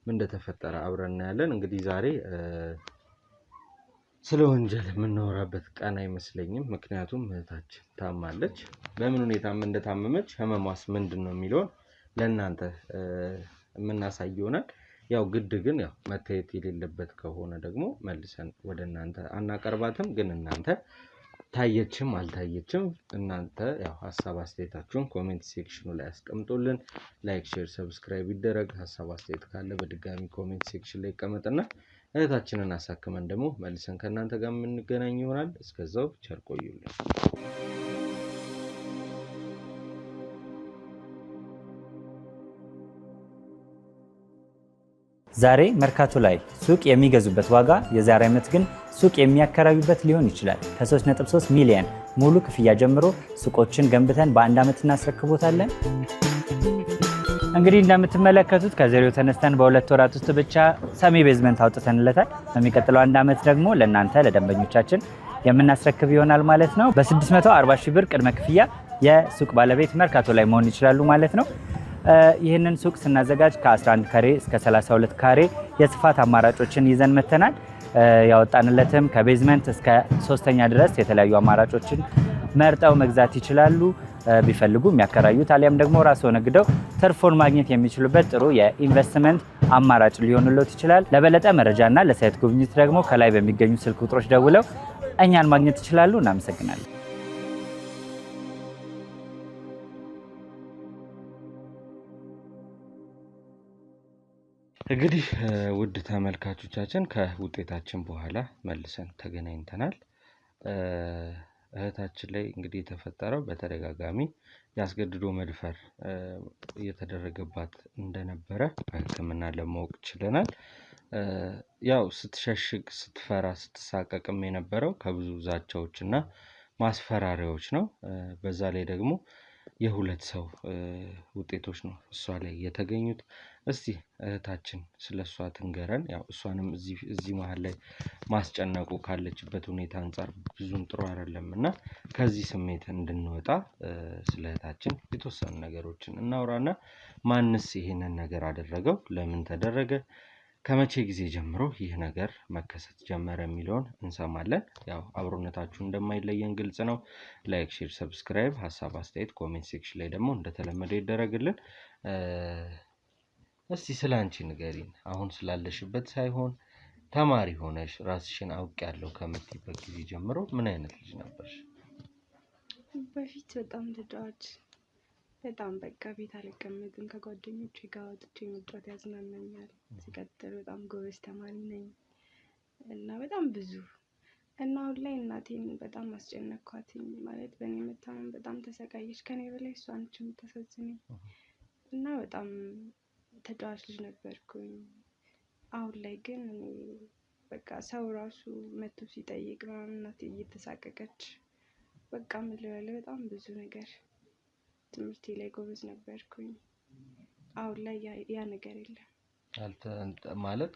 ምን እንደተፈጠረ አብረን እናያለን። እንግዲህ ዛሬ ስለ ወንጀል የምናወራበት ቀን አይመስለኝም። ምክንያቱም እህታችን ታማለች። በምን ሁኔታም እንደታመመች ህመሟስ ምንድነው የሚለውን ለእናንተ የምናሳይ ይሆናል። ያው ግድ ግን ያው መታየት የሌለበት ከሆነ ደግሞ መልሰን ወደ እናንተ አናቀርባትም። ግን እናንተ ታየችም አልታየችም እናንተ ያው ሐሳብ አስተያየታችሁን ኮሜንት ሴክሽኑ ላይ አስቀምጡልን። ላይክ፣ ሼር፣ ሰብስክራይብ ይደረግ። ሐሳብ አስተያየት ካለ በድጋሚ ኮሜንት ሴክሽን ላይ ይቀመጥና እህታችንን አሳክመን ደግሞ መልሰን ከእናንተ ጋር የምንገናኝ ይሆናል። እስከዛው ቸር ቆዩልን። ዛሬ መርካቶ ላይ ሱቅ የሚገዙበት ዋጋ የዛሬ ዓመት ግን ሱቅ የሚያከራዩበት ሊሆን ይችላል። ከ3.3 ሚሊዮን ሙሉ ክፍያ ጀምሮ ሱቆችን ገንብተን በአንድ ዓመት እናስረክቦታለን። እንግዲህ እንደምትመለከቱት ከዜሮ ተነስተን በሁለት ወራት ውስጥ ብቻ ሰሚ ቤዝመንት አውጥተንለታል። በሚቀጥለው አንድ ዓመት ደግሞ ለእናንተ ለደንበኞቻችን የምናስረክብ ይሆናል ማለት ነው። በ640 ሺህ ብር ቅድመ ክፍያ የሱቅ ባለቤት መርካቶ ላይ መሆን ይችላሉ ማለት ነው። ይህንን ሱቅ ስናዘጋጅ ከ11 ካሬ እስከ 32 ካሬ የስፋት አማራጮችን ይዘን መተናል። ያወጣንለትም ከቤዝመንት እስከ 3ኛ ድረስ የተለያዩ አማራጮችን መርጠው መግዛት ይችላሉ። ቢፈልጉ የሚያከራዩት አሊያም ደግሞ ራስዎ ነግደው ትርፎን ማግኘት የሚችሉበት ጥሩ የኢንቨስትመንት አማራጭ ሊሆንልዎት ይችላል። ለበለጠ መረጃና ለሳይት ጉብኝት ደግሞ ከላይ በሚገኙ ስልክ ቁጥሮች ደውለው እኛን ማግኘት ይችላሉ። እናመሰግናለን። እንግዲህ ውድ ተመልካቾቻችን ከውጤታችን በኋላ መልሰን ተገናኝተናል። እህታችን ላይ እንግዲህ የተፈጠረው በተደጋጋሚ ያስገድዶ መድፈር እየተደረገባት እንደነበረ በሕክምና ለማወቅ ችለናል። ያው ስትሸሽግ፣ ስትፈራ፣ ስትሳቀቅም የነበረው ከብዙ ዛቻዎች እና ማስፈራሪያዎች ነው። በዛ ላይ ደግሞ የሁለት ሰው ውጤቶች ነው እሷ ላይ የተገኙት። እስቲ እህታችን ስለሷ ትንገረን። ያው እሷንም እዚህ መሀል ላይ ማስጨነቁ ካለችበት ሁኔታ አንጻር ብዙም ጥሩ አይደለም እና ከዚህ ስሜት እንድንወጣ ስለ እህታችን የተወሰኑ ነገሮችን እናውራና ማንስ ይሄንን ነገር አደረገው፣ ለምን ተደረገ፣ ከመቼ ጊዜ ጀምሮ ይህ ነገር መከሰት ጀመረ የሚለውን እንሰማለን። ያው አብሮነታችሁ እንደማይለየን ግልጽ ነው። ላይክ፣ ሼር፣ ሰብስክራይብ፣ ሀሳብ አስተያየት ኮሜንት ሴክሽን ላይ ደግሞ እንደተለመደ ይደረግልን። እስቲ ስለ አንቺ ንገሪን። አሁን ስላለሽበት ሳይሆን ተማሪ ሆነሽ ራስሽን አውቄያለሁ ከምትይበት ጊዜ ጀምሮ ምን አይነት ልጅ ነበርሽ? በፊት በጣም ተጫዋች፣ በጣም በቃ ቤት አልቀመጥም። ከጓደኞቼ ጋር ወጥቼ መጫወት ያዝናናኛል። ሲቀጥል በጣም ጎበዝ ተማሪ ነኝ እና በጣም ብዙ እና አሁን ላይ እናቴን በጣም አስጨነቅኳትኝ። ማለት በእኔ መታመን በጣም ተሰቃየች። ከኔ በላይ እሷ ነች የምታሳዝነኝ እና በጣም ተጫዋች ልጅ ነበርኩኝ። አሁን ላይ ግን በቃ ሰው ራሱ መጥቶ ሲጠይቅ ምናምን እናቴ እየተሳቀቀች በቃ ምን ልበል በጣም ብዙ ነገር። ትምህርቴ ላይ ጎበዝ ነበርኩኝ። አሁን ላይ ያ ነገር የለም። ማለት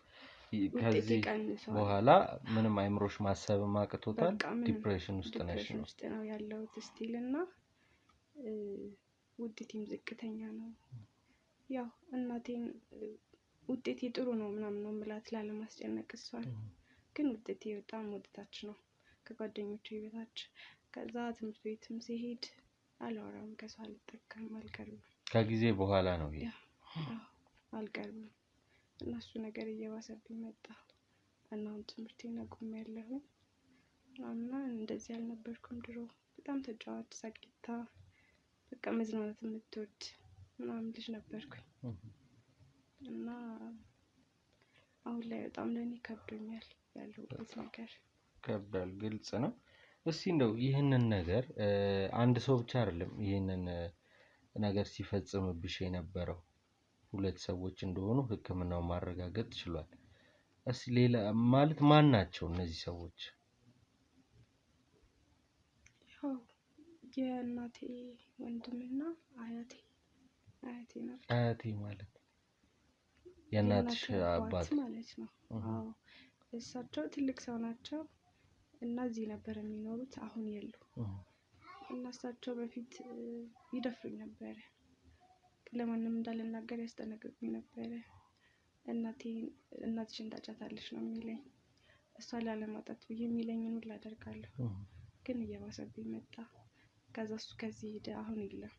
ከዚህ በኋላ ምንም አይምሮሽ ማሰብ ማቅቶታል? ዲፕሬሽን ውስጥ ነሽ ነው? ውስጥ ነው ያለሁት ስቲል እና ውጤቴም ዝቅተኛ ነው። ያው እናቴን ውጤቴ ጥሩ ነው ምናምን ነው የምላት ላለማስጨነቅ እሷን። ግን ውጤቴ በጣም ወደታች ነው፣ ከጓደኞቼ በታች። ከዛ ትምህርት ቤትም ሲሄድ አላወራም፣ ከሷ አልጠቀምም፣ አልቀርብም። ከጊዜ በኋላ ነው ይሄ? አልቀርብም እና እሱ ነገር እየባሰብኝ መጣ እና አሁን ትምህርቴን አቁሜያለሁ። እና እንደዚህ አልነበርኩም ድሮ። በጣም ተጫዋች፣ ሳቂታ፣ በቃ መዝናናት የምትወድ ምናምን ልጅ ነበርኩኝ እና አሁን ላይ በጣም ለእኔ ከብዶኛል ያለሁበት ነገር። ከብዷል፣ ግልጽ ነው። እስቲ እንደው ይህንን ነገር አንድ ሰው ብቻ አይደለም ይህንን ነገር ሲፈጽምብሽ የነበረው፣ ሁለት ሰዎች እንደሆኑ ሕክምናው ማረጋገጥ ችሏል። እስቲ ሌላ ማለት ማን ናቸው እነዚህ ሰዎች? ያው የእናቴ ወንድምና አያቴ ናቸው። አያቴ ማለት የእናትሽ አባት ማለት ነው? አዎ። እሳቸው ትልቅ ሰው ናቸው እና እዚህ ነበር የሚኖሩት፣ አሁን የሉ እና እሳቸው በፊት ይደፍሩኝ ነበረ፣ ለማንም እንዳልናገር ያስጠነቅቁኝ ነበረ። እናትሽን ታጫታለሽ ነው የሚለኝ፣ እሷ ላለማጣት ብዬ የሚለኝን ሁሉ አደርጋለሁ። ግን እየባሰብኝ መጣ። ከዛ እሱ ከዚህ ሄደ፣ አሁን የለም።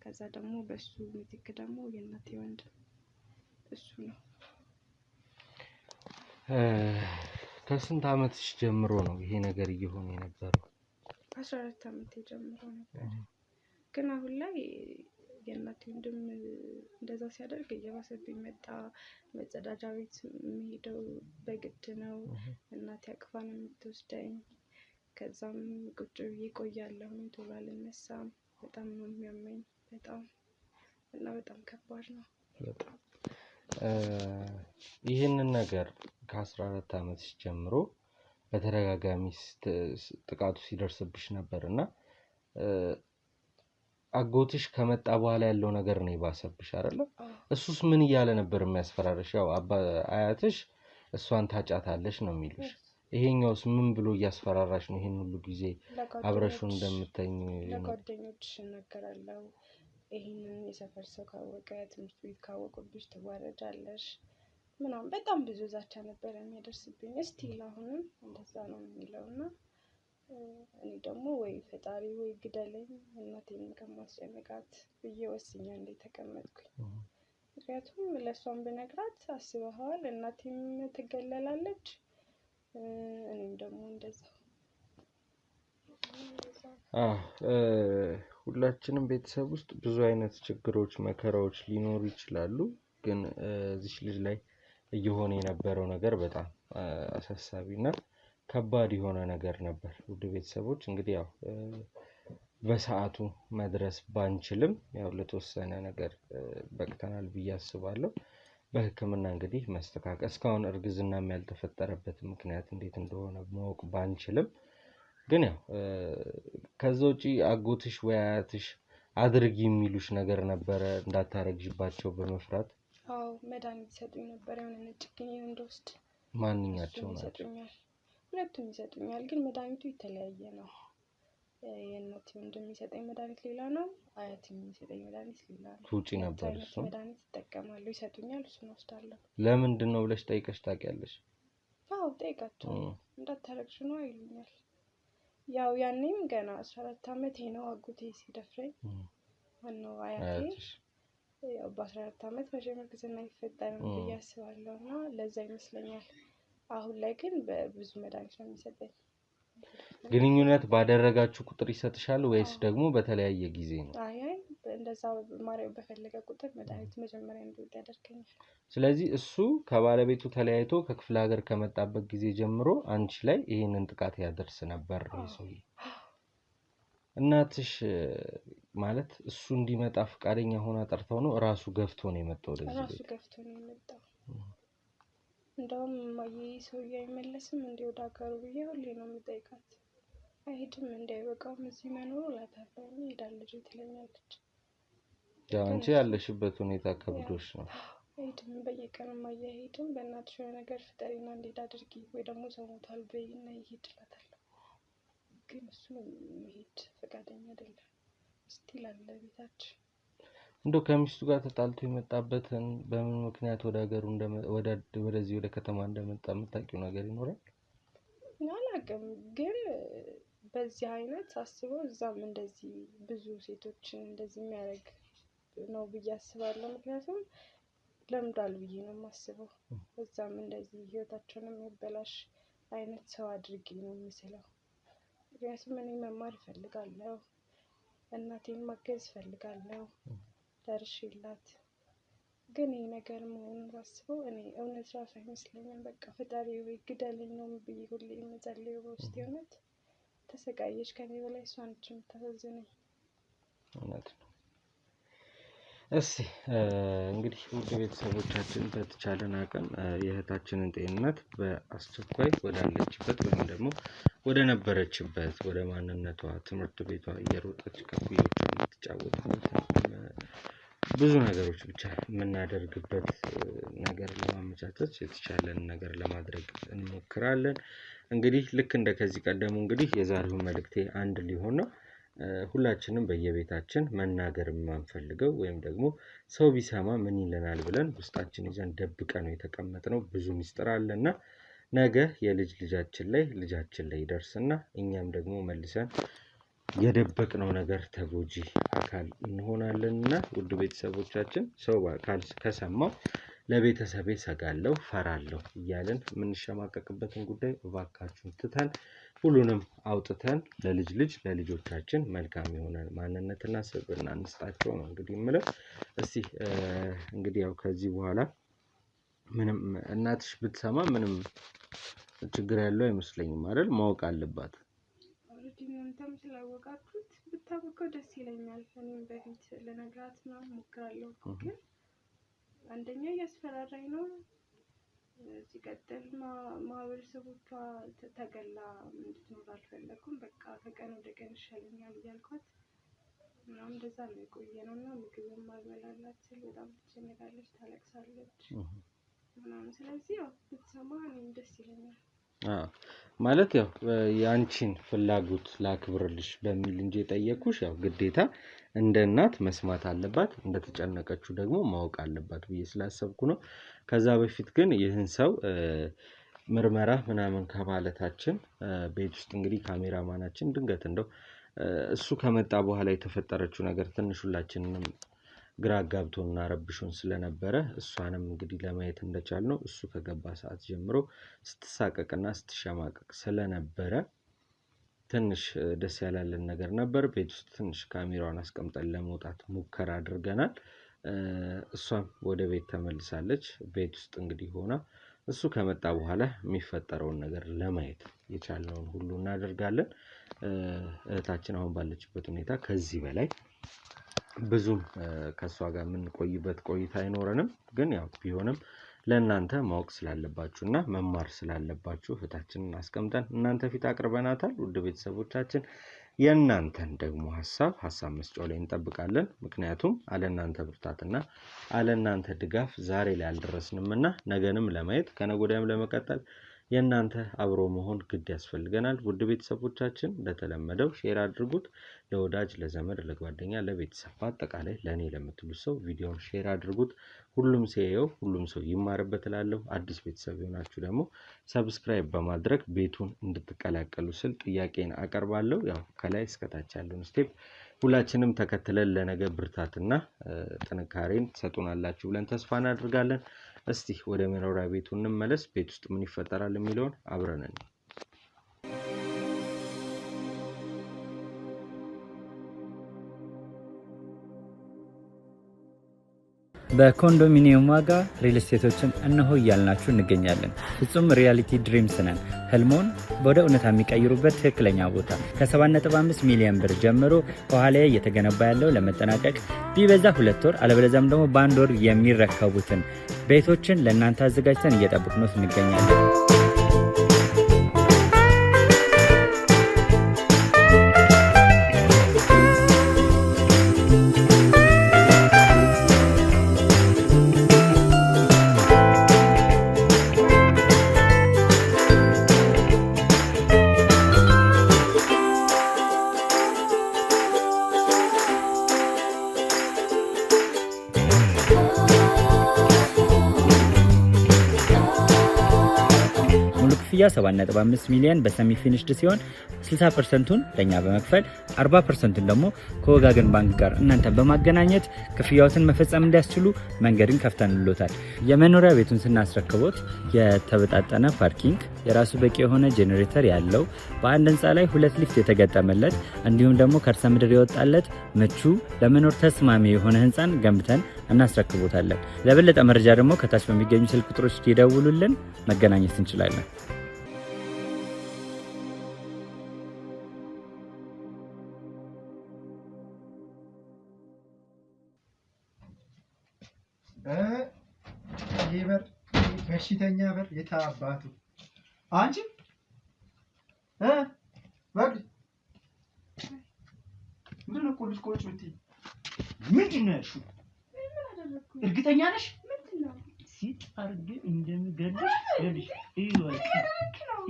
ከዛ ደግሞ በሱ ምትክ ደግሞ የእናቴ ወንድም እሱ ነው። ከስንት ዓመትሽ ጀምሮ ነው ይሄ ነገር እየሆነ የነበረው? 14 ዓመቴ ጀምሮ ነበር። ግን አሁን ላይ የእናቴ ወንድም እንደዛ ሲያደርግ እየባሰብኝ መጣ። መጸዳጃ ቤት የሚሄደው በግድ ነው። እናቴ አቅፋ ነው የምትወስደኝ። ከዛም ቁጭ ብዬ ቆያለሁ፣ ቶሎ አልነሳም። በጣም ነው የሚያመኝ በጣም እና በጣም ከባድ ነው። በጣም ይህንን ነገር ከ14 ዓመትሽ ጀምሮ በተደጋጋሚ ጥቃቱ ሲደርስብሽ ነበር እና አጎትሽ ከመጣ በኋላ ያለው ነገር ነው የባሰብሽ አይደለ? እሱስ ምን እያለ ነበር የሚያስፈራርሽ? ያው አያትሽ እሷን ታጫታለሽ ነው የሚሉሽ። ይሄኛውስ ምን ብሎ እያስፈራራሽ ነው? ይሄን ሁሉ ጊዜ አብረሹ እንደምተኝ ለጓደኞችሽ እናገራለሁ፣ ይሄንን የሰፈር ሰው ካወቀ፣ ትምህርት ቤት ካወቁብሽ ትዋረጃለሽ ምናምን በጣም ብዙ ዛቻ ነበር የሚያደርስብኝ። እስቲል አሁንም እንደዛ ነው የሚለው እና እኔ ደግሞ ወይ ፈጣሪ ወይ ግደለኝ እናቴን ከማስጨነቃት ብዬ ወስኜ እንደ ተቀመጥኩኝ። ምክንያቱም ለእሷም ብነግራት አስበዋል፣ እናቴም ትገለላለች፣ እኔም ደግሞ እንደዛ። ሁላችንም ቤተሰብ ውስጥ ብዙ አይነት ችግሮች፣ መከራዎች ሊኖሩ ይችላሉ። ግን እዚች ልጅ ላይ እየሆነ የነበረው ነገር በጣም አሳሳቢና ከባድ የሆነ ነገር ነበር። ውድ ቤተሰቦች እንግዲህ ያው በሰዓቱ መድረስ ባንችልም ያው ለተወሰነ ነገር በቅተናል ብዬ አስባለሁ። በሕክምና እንግዲህ መስተካከል እስካሁን እርግዝናም ያልተፈጠረበት ምክንያት እንዴት እንደሆነ ማወቅ ባንችልም ግን ያው ከዛ ውጪ አጎትሽ ወይ አያትሽ አድርጊ የሚሉሽ ነገር ነበረ እንዳታረግዥባቸው በመፍራት? አዎ መድኃኒት ይሰጡኝ ነበር፣ የሆነ ነጭ ኪኒን እንደወስድ። ማንኛቸው ናቸው? ሁለቱም ይሰጡኛል፣ ግን መድኃኒቱ የተለያየ ነው። የእናቴ ወንድም የሚሰጠኝ መድኃኒት ሌላ ነው፣ አያቴ የሚሰጠኝ መድኃኒት ሌላ ነው። ውጪ ነበር እሱ መድኃኒት ይጠቀማሉ፣ ይሰጡኛል፣ እሱን ወስዳለሁ። ለምንድን ነው ብለሽ ጠይቀሽ ታውቂያለሽ? አዎ ጠይቃቸው፣ እንዳታረግሽ ነው ይሉኛል። ያው ያኔም ገና 14 ዓመቴ ነው አጎቴ ሲደፍረኝ። ዋናው አያቴ ያው በ14 ዓመት መቼም እርግዝና አይፈጠርም ብዬ አስባለሁ እና ለዛ ይመስለኛል። አሁን ላይ ግን በብዙ መድኃኒት ነው የሚሰጠኝ። ግንኙነት ባደረጋችሁ ቁጥር ይሰጥሻል ወይስ ደግሞ በተለያየ ጊዜ ነው? አይ እንደዛ ማርያም በፈለገ ቁጥር መድኃኒት መጀመሪያ እንዲወጣ ያደርገኛል። ስለዚህ እሱ ከባለቤቱ ተለያይቶ ከክፍለ ሀገር ከመጣበት ጊዜ ጀምሮ አንቺ ላይ ይሄንን ጥቃት ያደርስ ነበር ሰውዬ። እናትሽ ማለት እሱ እንዲመጣ ፈቃደኛ ሆና ጠርተው ነው ራሱ ገፍቶ ነው የመጣው ወደዚህ? ራሱ ገፍቶ ነው የመጣው። እንደውም ማየ ሰውዬ አይመለስም እንዴ ወደ ሀገሩ ብዬ ሁሌ ነው የምጠይቃት። አይሄድም እንዳይበቃውም እዚህ መኖሩ ላታፈኝ ሄዳለች ትለኛለች። ያው አንቺ ያለሽበት ሁኔታ ከብዶሽ ነው። አይሄድም በየቀኑ ማየ አይሄድም፣ በእናትሽ የሆነ ነገር ፍጠሪና እንዴት አድርጊ ወይ ደግሞ ሰው ሞቷል በይና ይሄድ እላታለሁ። ግን እሱ መሄድ ፈቃደኛ አይደለም። ስቲል አለ ቤታችን። እንደው ከሚስቱ ጋር ተጣልቶ የመጣበትን በምን ምክንያት ወደ ሀገሩ ወደዚህ ወደ ከተማ እንደመጣ የምታውቂው ነገር ይኖራል? አላውቅም፣ ግን በዚህ አይነት አስበው እዛም እንደዚህ ብዙ ሴቶችን እንደዚህ የሚያደርግ ነው ብዬ አስባለሁ። ምክንያቱም ለምዷል ብዬ ነው የማስበው። እዛም እንደዚህ ህይወታቸውን የሚያበላሽ አይነት ሰው አድርጌ ነው የምስለው። ምክንያቱም እኔ መማር እፈልጋለሁ፣ እናቴን ማገዝ እፈልጋለሁ ደርሼላት። ግን ይህ ነገር መሆኑን ሳስበው እኔ እውነት ራሱ አይመስለኝም። በቃ ፈጣሪ ወይ ግደለኝ ነው ብዬ ሁሌ የምጸልየው በውስጤ። እውነት ተሰቃየች ከኔ በላይ እሷ ነች የምታሳዝነኝ። እውነት ነው። እስቲ እንግዲህ ውድ ቤተሰቦቻችን በተቻለን አቅም የእህታችንን ጤንነት በአስቸኳይ ወዳለችበት ወይም ደግሞ ወደ ነበረችበት ወደ ማንነቷ ትምህርት ቤቷ እየሮጠች ከኩዮቿ የምትጫወት ብዙ ነገሮች ብቻ የምናደርግበት ነገር ለማመቻቸት የተቻለን ነገር ለማድረግ እንሞክራለን። እንግዲህ ልክ እንደ ከዚህ ቀደሙ እንግዲህ የዛሬው መልእክቴ አንድ ሊሆን ነው። ሁላችንም በየቤታችን መናገር የማንፈልገው ወይም ደግሞ ሰው ቢሰማ ምን ይለናል ብለን ውስጣችን ይዘን ደብቀነው የተቀመጥነው ብዙ ሚስጥር አለና ነገ የልጅ ልጃችን ላይ ይደርስና እኛም ደግሞ መልሰን የደበቅነው ነገር ተጎጂ አካል እንሆናለንና ውድ ቤተሰቦቻችን ሰው ከሰማው ለቤተሰቤ ሰጋለሁ ፈራለሁ እያልን የምንሸማቀቅበትን ጉዳይ እባካችሁን ትተን ሁሉንም አውጥተን ለልጆቻችን መልካም የሆነ ማንነትና ስብዕና እንስጣቸው ነው እንግዲህ የምለው። እስቲ እንግዲህ ያው ከዚህ በኋላ ምንም እናትሽ ብትሰማ ምንም ችግር ያለው አይመስለኝም አይደል? ማወቅ አለባት። እናንተም ስላወቃችሁት ብታወቀው ደስ ይለኛል። እኔም በፊት ለነግራት ነው ሞክራለሁ፣ ግን አንደኛ እያስፈራራኝ ነው። ሲቀጥል ማህበረሰቦቿ ተገላ እንድትኖር አልፈለኩም። በቃ ከቀን ወደ ቀን ይሻለኛል እያልኳት ምናምን እንደዛ ነው የቆየነው እና ምግብም አልበላላት ስል በጣም ትጨነቃለች፣ ታለቅሳለች ምናምን። ስለዚህ ያው ብትሰማ እኔም ደስ ይለኛል። ማለት ያው ያንቺን ፍላጎት ላክብርልሽ በሚል እንጂ የጠየኩሽ ያው ግዴታ እንደ እናት መስማት አለባት፣ እንደተጨነቀችው ደግሞ ማወቅ አለባት ብዬ ስላሰብኩ ነው። ከዛ በፊት ግን ይህን ሰው ምርመራ ምናምን ከማለታችን ቤት ውስጥ እንግዲህ ካሜራማናችን ድንገት እንደው እሱ ከመጣ በኋላ የተፈጠረችው ነገር ትንሽ ሁላችንንም ግራ አጋብቶና ረብሾን ስለነበረ እሷንም እንግዲህ ለማየት እንደቻልነው እሱ ከገባ ሰዓት ጀምሮ ስትሳቀቅና ስትሸማቀቅ ስለነበረ ትንሽ ደስ ያላለን ነገር ነበር። ቤት ውስጥ ትንሽ ካሜራውን አስቀምጠን ለመውጣት ሙከራ አድርገናል። እሷም ወደ ቤት ተመልሳለች። ቤት ውስጥ እንግዲህ ሆና እሱ ከመጣ በኋላ የሚፈጠረውን ነገር ለማየት የቻልነውን ሁሉ እናደርጋለን። እህታችን አሁን ባለችበት ሁኔታ ከዚህ በላይ ብዙም ከሷ ጋር የምንቆይበት ቆይታ አይኖረንም። ግን ያው ቢሆንም ለእናንተ ማወቅ ስላለባችሁና መማር ስላለባችሁ እህታችንን አስቀምጠን እናንተ ፊት አቅርበናታል። ውድ ቤተሰቦቻችን የእናንተን ደግሞ ሀሳብ መስጫው ላይ እንጠብቃለን። ምክንያቱም አለናንተ ብርታትና አለናንተ ድጋፍ ዛሬ ላይ አልደረስንምና ነገንም ለማየት ከነገ ወዲያም ለመቀጠል የእናንተ አብሮ መሆን ግድ ያስፈልገናል። ውድ ቤተሰቦቻችን እንደተለመደው ሼር አድርጉት ለወዳጅ፣ ለዘመድ፣ ለጓደኛ፣ ለቤተሰብ በአጠቃላይ ለእኔ ለምትሉት ሰው ቪዲዮውን ሼር አድርጉት። ሁሉም ሲያየው ሁሉም ሰው ይማርበት እላለሁ። አዲስ ቤተሰብ የሆናችሁ ደግሞ ሰብስክራይብ በማድረግ ቤቱን እንድትቀላቀሉ ስል ጥያቄን አቀርባለሁ። ያው ከላይ እስከታች ያለውን ስቴፕ ሁላችንም ተከትለን ለነገ ብርታትና ጥንካሬን ትሰጡናላችሁ ብለን ተስፋ እናደርጋለን። እስቲ ወደ መኖሪያ ቤቱ እንመለስ። ቤት ውስጥ ምን ይፈጠራል የሚለውን አብረን እንይ። በኮንዶሚኒየም ዋጋ ሪል ስቴቶችን እነሆ እያልናችሁ እንገኛለን። ፍጹም ሪያሊቲ ድሪምስ ነን። ህልሞን ወደ እውነታ የሚቀይሩበት ትክክለኛ ቦታ። ከ7.5 ሚሊዮን ብር ጀምሮ ከኋላ እየተገነባ ያለው ለመጠናቀቅ ቢበዛ 2 ወር አለበለዚያም ደግሞ በ1 ወር የሚረከቡትን ቤቶችን ለእናንተ አዘጋጅተን እየጠበቅነው እንገኛለን። ክፍያ 7.5 ሚሊዮን በሰሚ ፊኒሽድ ሲሆን 60%ቱን ለኛ በመክፈል 40%ቱን ደግሞ ከወጋገን ባንክ ጋር እናንተ በማገናኘት ክፍያዎትን መፈጸም እንዲያስችሉ መንገድን ከፍተንልዎታል። የመኖሪያ ቤቱን ስናስረክቦት የተበጣጠነ ፓርኪንግ፣ የራሱ በቂ የሆነ ጄኔሬተር ያለው በአንድ ህንፃ ላይ 2 ሊፍት የተገጠመለት እንዲሁም ደግሞ ከርሰ ምድር የወጣለት ምቹ ለመኖር ተስማሚ የሆነ ህንፃን ገንብተን እናስረክቦታለን። ለበለጠ መረጃ ደግሞ ከታች በሚገኙ ስልክ ቁጥሮች ይደውሉልን፣ መገናኘት እንችላለን። ይበር በሽተኛ በር የታባቱ አንቺ ወግ ምንድነው ቆልጭ ምትይ? ምንድነው እሱ? እርግጠኛ ነሽ? ሲጥ አርገ እንደሚገልሽ ገልሽ ይወቅ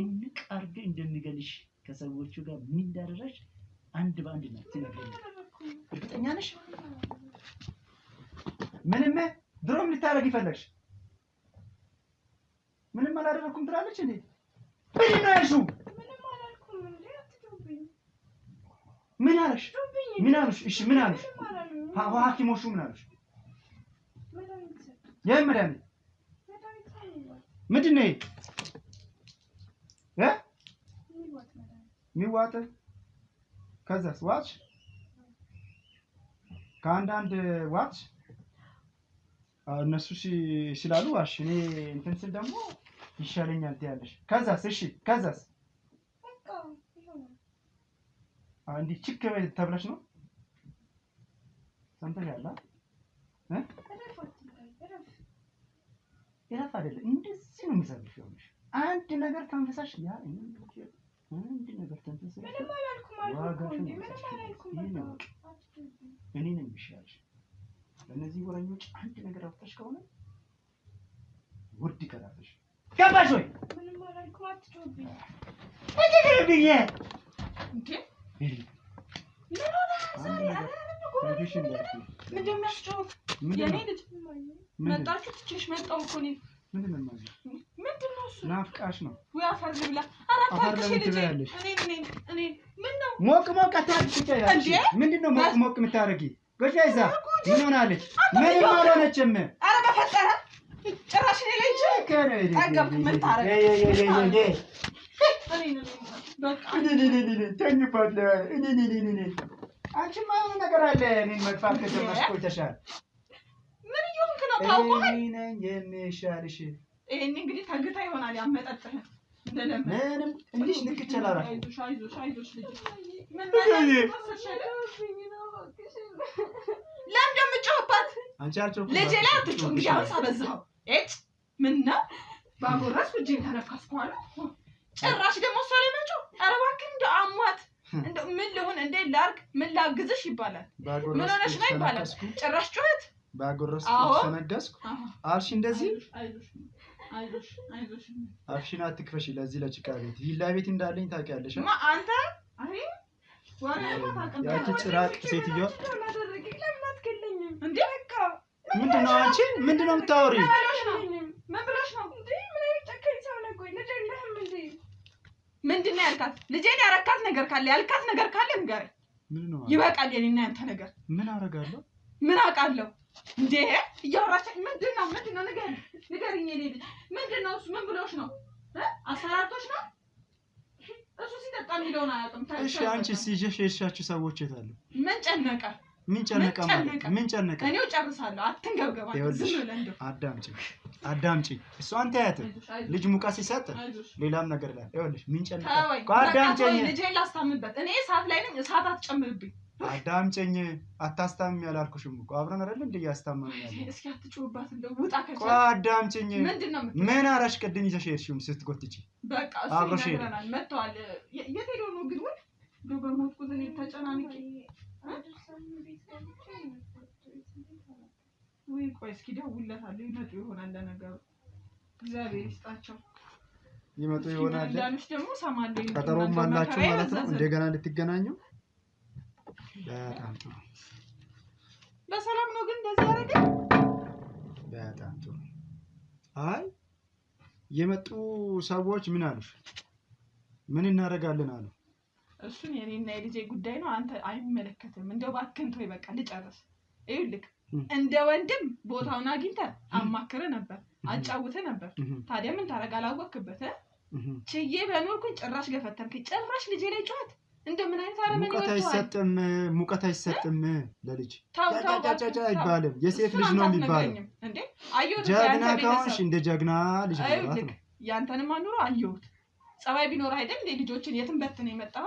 እንቅ አርገ እንደሚገልሽ ከሰዎቹ ጋር ምን እንዳደረሽ አንድ በአንድ ነው ትነግሪኝ። እርግጠኛ ነሽ? ምንም ድሮም ልታረግ ይፈለግሽ? ምንም አላደረኩም ትላለች እንዴ? ምንድን ነው ያልሽው? ምን አለሽ? ምን አሉሽ? እሺ ምን አሉሽ? ሐኪሞቹ ምን አሉሽ? የምረን ምንድን ነው የሚዋጥ? ከዛስ ዋች ከአንዳንድ ዋች እነሱ ሲላሉ ዋሽ እኔ እንትን ስል ደግሞ ይሻለኛል ትያለሽ። ከዛስ? እሺ ከዛስ? አንዲ ችክ ተብለሽ ነው ሰምተሻል? እረፍ አይደለም እንደዚህ ነው የሚሰብሽ። አንድ ነገር ተንፈሳሽ ያ አንድ ነገር ተንፈሳሽ ምንም አላልኩም አልኩኝ። ምንም አላልኩም እኔ ነኝ ብሻለሽ። ለነዚህ ወረኞች አንድ ነገር አውጥተሽ ከሆነ ውድ ይቀራልሽ። ገባሽ ወይ? ምንም አላልኩም አትጮህብኝ። እትግርብኝ እንዴ ምን ሆነ? ምንድን ነው ያስጮህ? የኔ ልጅ መጣችሁ ትችሽ መጣሁ እኮ እኔ ምንድን ነው እሱ? ናፍቃሽ ነው ወይ? አፈር ልብላ። አራት ልጅ እኔ ምን ነው ሞቅ ሞቅ አታድርጊ እንዴ? ምንድን ነው ሞቅ ሞቅ የምታረጊ? ገሻይዛ ምን ሆናለች? ምን ማለነችም? አረ በፈጠረ ጭራሽ እኔ ላይ ጠገብኩ። ምን ታረጊ? በቃ ተኝባት አንቺማ የሆነ ነገር አለ። እኔን መጥፋት ከጀመርሽ ቆይተሻል። ምን እየሆንክ ነው? ታውቀዋል። እኔ ነኝ የሚሻልሽ። ይሄን እንግዲህ ተግታ ይሆናል ያመጣጥህ እንደለምን ምንም እንዲሽ ንክቸላራ አይዞሽ ልጅ ምን ለምን እንደምትጮህባት አንቺ አልጮህም። ልጄ ላይ አትጮህ። እንግዲህ አሁን ሳበዛው ምን ነው ባጎረስ እጄን ተነካስኳል። ጭራሽ ደግሞ እሷ ላይ መጮህ። ኧረ እባክህ እንደው አሟት እንደው ምን ልሁን እንዴ ላርግ ምን ላግዝሽ ይባላል። ምን ሆነሽ ነው ይባላል። ጭራሽ ጮህት ባጎረስ ተነገስኩ አልሽ። እንደዚህ አይዞሽ አፍሽን አትክፈሽ። ለዚህ ለጭቃ ቤት ቪላ ቤት እንዳለኝ ታውቂያለሽ አንተ። አይ ያቺ ጭራቅ ሴትዮ እንዴ ምንድን ነው አንቺ ምንድን ነው የምታወሪው? ምን ብለሽ ነው እንዴ? ምን አይተከኝ ሰው ነው? ቆይ ልጅ እንደህም እንዴ ምንድን ነው ያልካት? ልጄን ያረካት ነገር ካለ ያልካት ነገር ካለ ንገረኝ። ምን ነው ይበቃል። የኔና ያንተ ነገር ምን አረጋለሁ? ምን አውቃለሁ እንዴ? እያወራች ምንድን ነው ንገሪኝ። የኔ ልጅ ምንድን ነው እሱ? ምን ብሎሽ ነው? አሰራርቶሽ ነው? እሱ ሲጠጣ የሚለውን አያውቅም። እሺ አንቺ ሲጀሽ የሻችሁ ሰዎች የት አሉ? ምን ጨነቀ? ምን ጨነቀ? እኔው ጨርሳለሁ። አትንገብገባ። ዝም ብለህ እንደው አዳምጪ። እሷን ተያት ልጅ ሙቃ ሲሰጥ ሌላም ነገር ላይ ይኸውልሽ ምን ጨነቀ? አዳምጪኝ። ልጄን ላስታምበት። እኔ እሳት ላይ ነኝ። እሳት አትጨምርብኝ። አዳምጪኝ። አታስታምም ያላልኩሽም እኮ አብረን አይደል እንደ ያስታመምን ያለው። እስኪ አትጮህባት እንደው ውጣ ከቻ። አዳምጪኝ። ምን አራሽ ቅድም ይዘሽ ሄድሽው ስትጎትቺ? በቃ እሱ ይነግረናል። መጥተዋል። የት ሄዶ ነው ግን? ወይ እንደው በሞትኩት እኔ ተጨናንቄ ወይ ቆይ እስኪ ደውልለታለሁ። ይመጡ ይሆናል። ለነገሩ እግዚአብሔር ይስጣቸው። ይመጡ ይሆናል። እንዳንሽ ደግሞ ሰማለኝ። ቀጠሮም አላችሁ ማለት ነው እንደገና ልትገናኙ። በጣም ጥሩ። በሰላም ነው ግን እንደዚህ ያደረገ? በጣም ጥሩ። አይ የመጡ ሰዎች ምን አሉሽ? ምን እናደርጋለን አሉ? እሱን የኔና የልጄ ጉዳይ ነው። አንተ አይመለከትም። እንደው እባክህን ተወኝ በቃ ልጨርስ። ይኸውልህ እንደ ወንድም ቦታውን አግኝተህ አማክረህ ነበር፣ አጫውተህ ነበር። ታዲያ ምን ታረጋ? አላወቅክበት ችዬ በኖርኩኝ ጭራሽ ገፈተርክኝ። ጭራሽ ልጄ ላይ ጮኸት። እንደምን አይነት አረመኔ ወጥቷል። ሙቀት አይሰጥም ለልጅ ጫጫጫ አይባልም። የሴት ልጅ ነው የሚባለው እንዴ? አየሁት። ጀግና ከሆንሽ እንደ ጀግና ልጅ ነው። ያንተንም አኑሮ አየሁት። ጸባይ ቢኖር አይደል እንደ ልጆችን የትም በትነህ የመጣው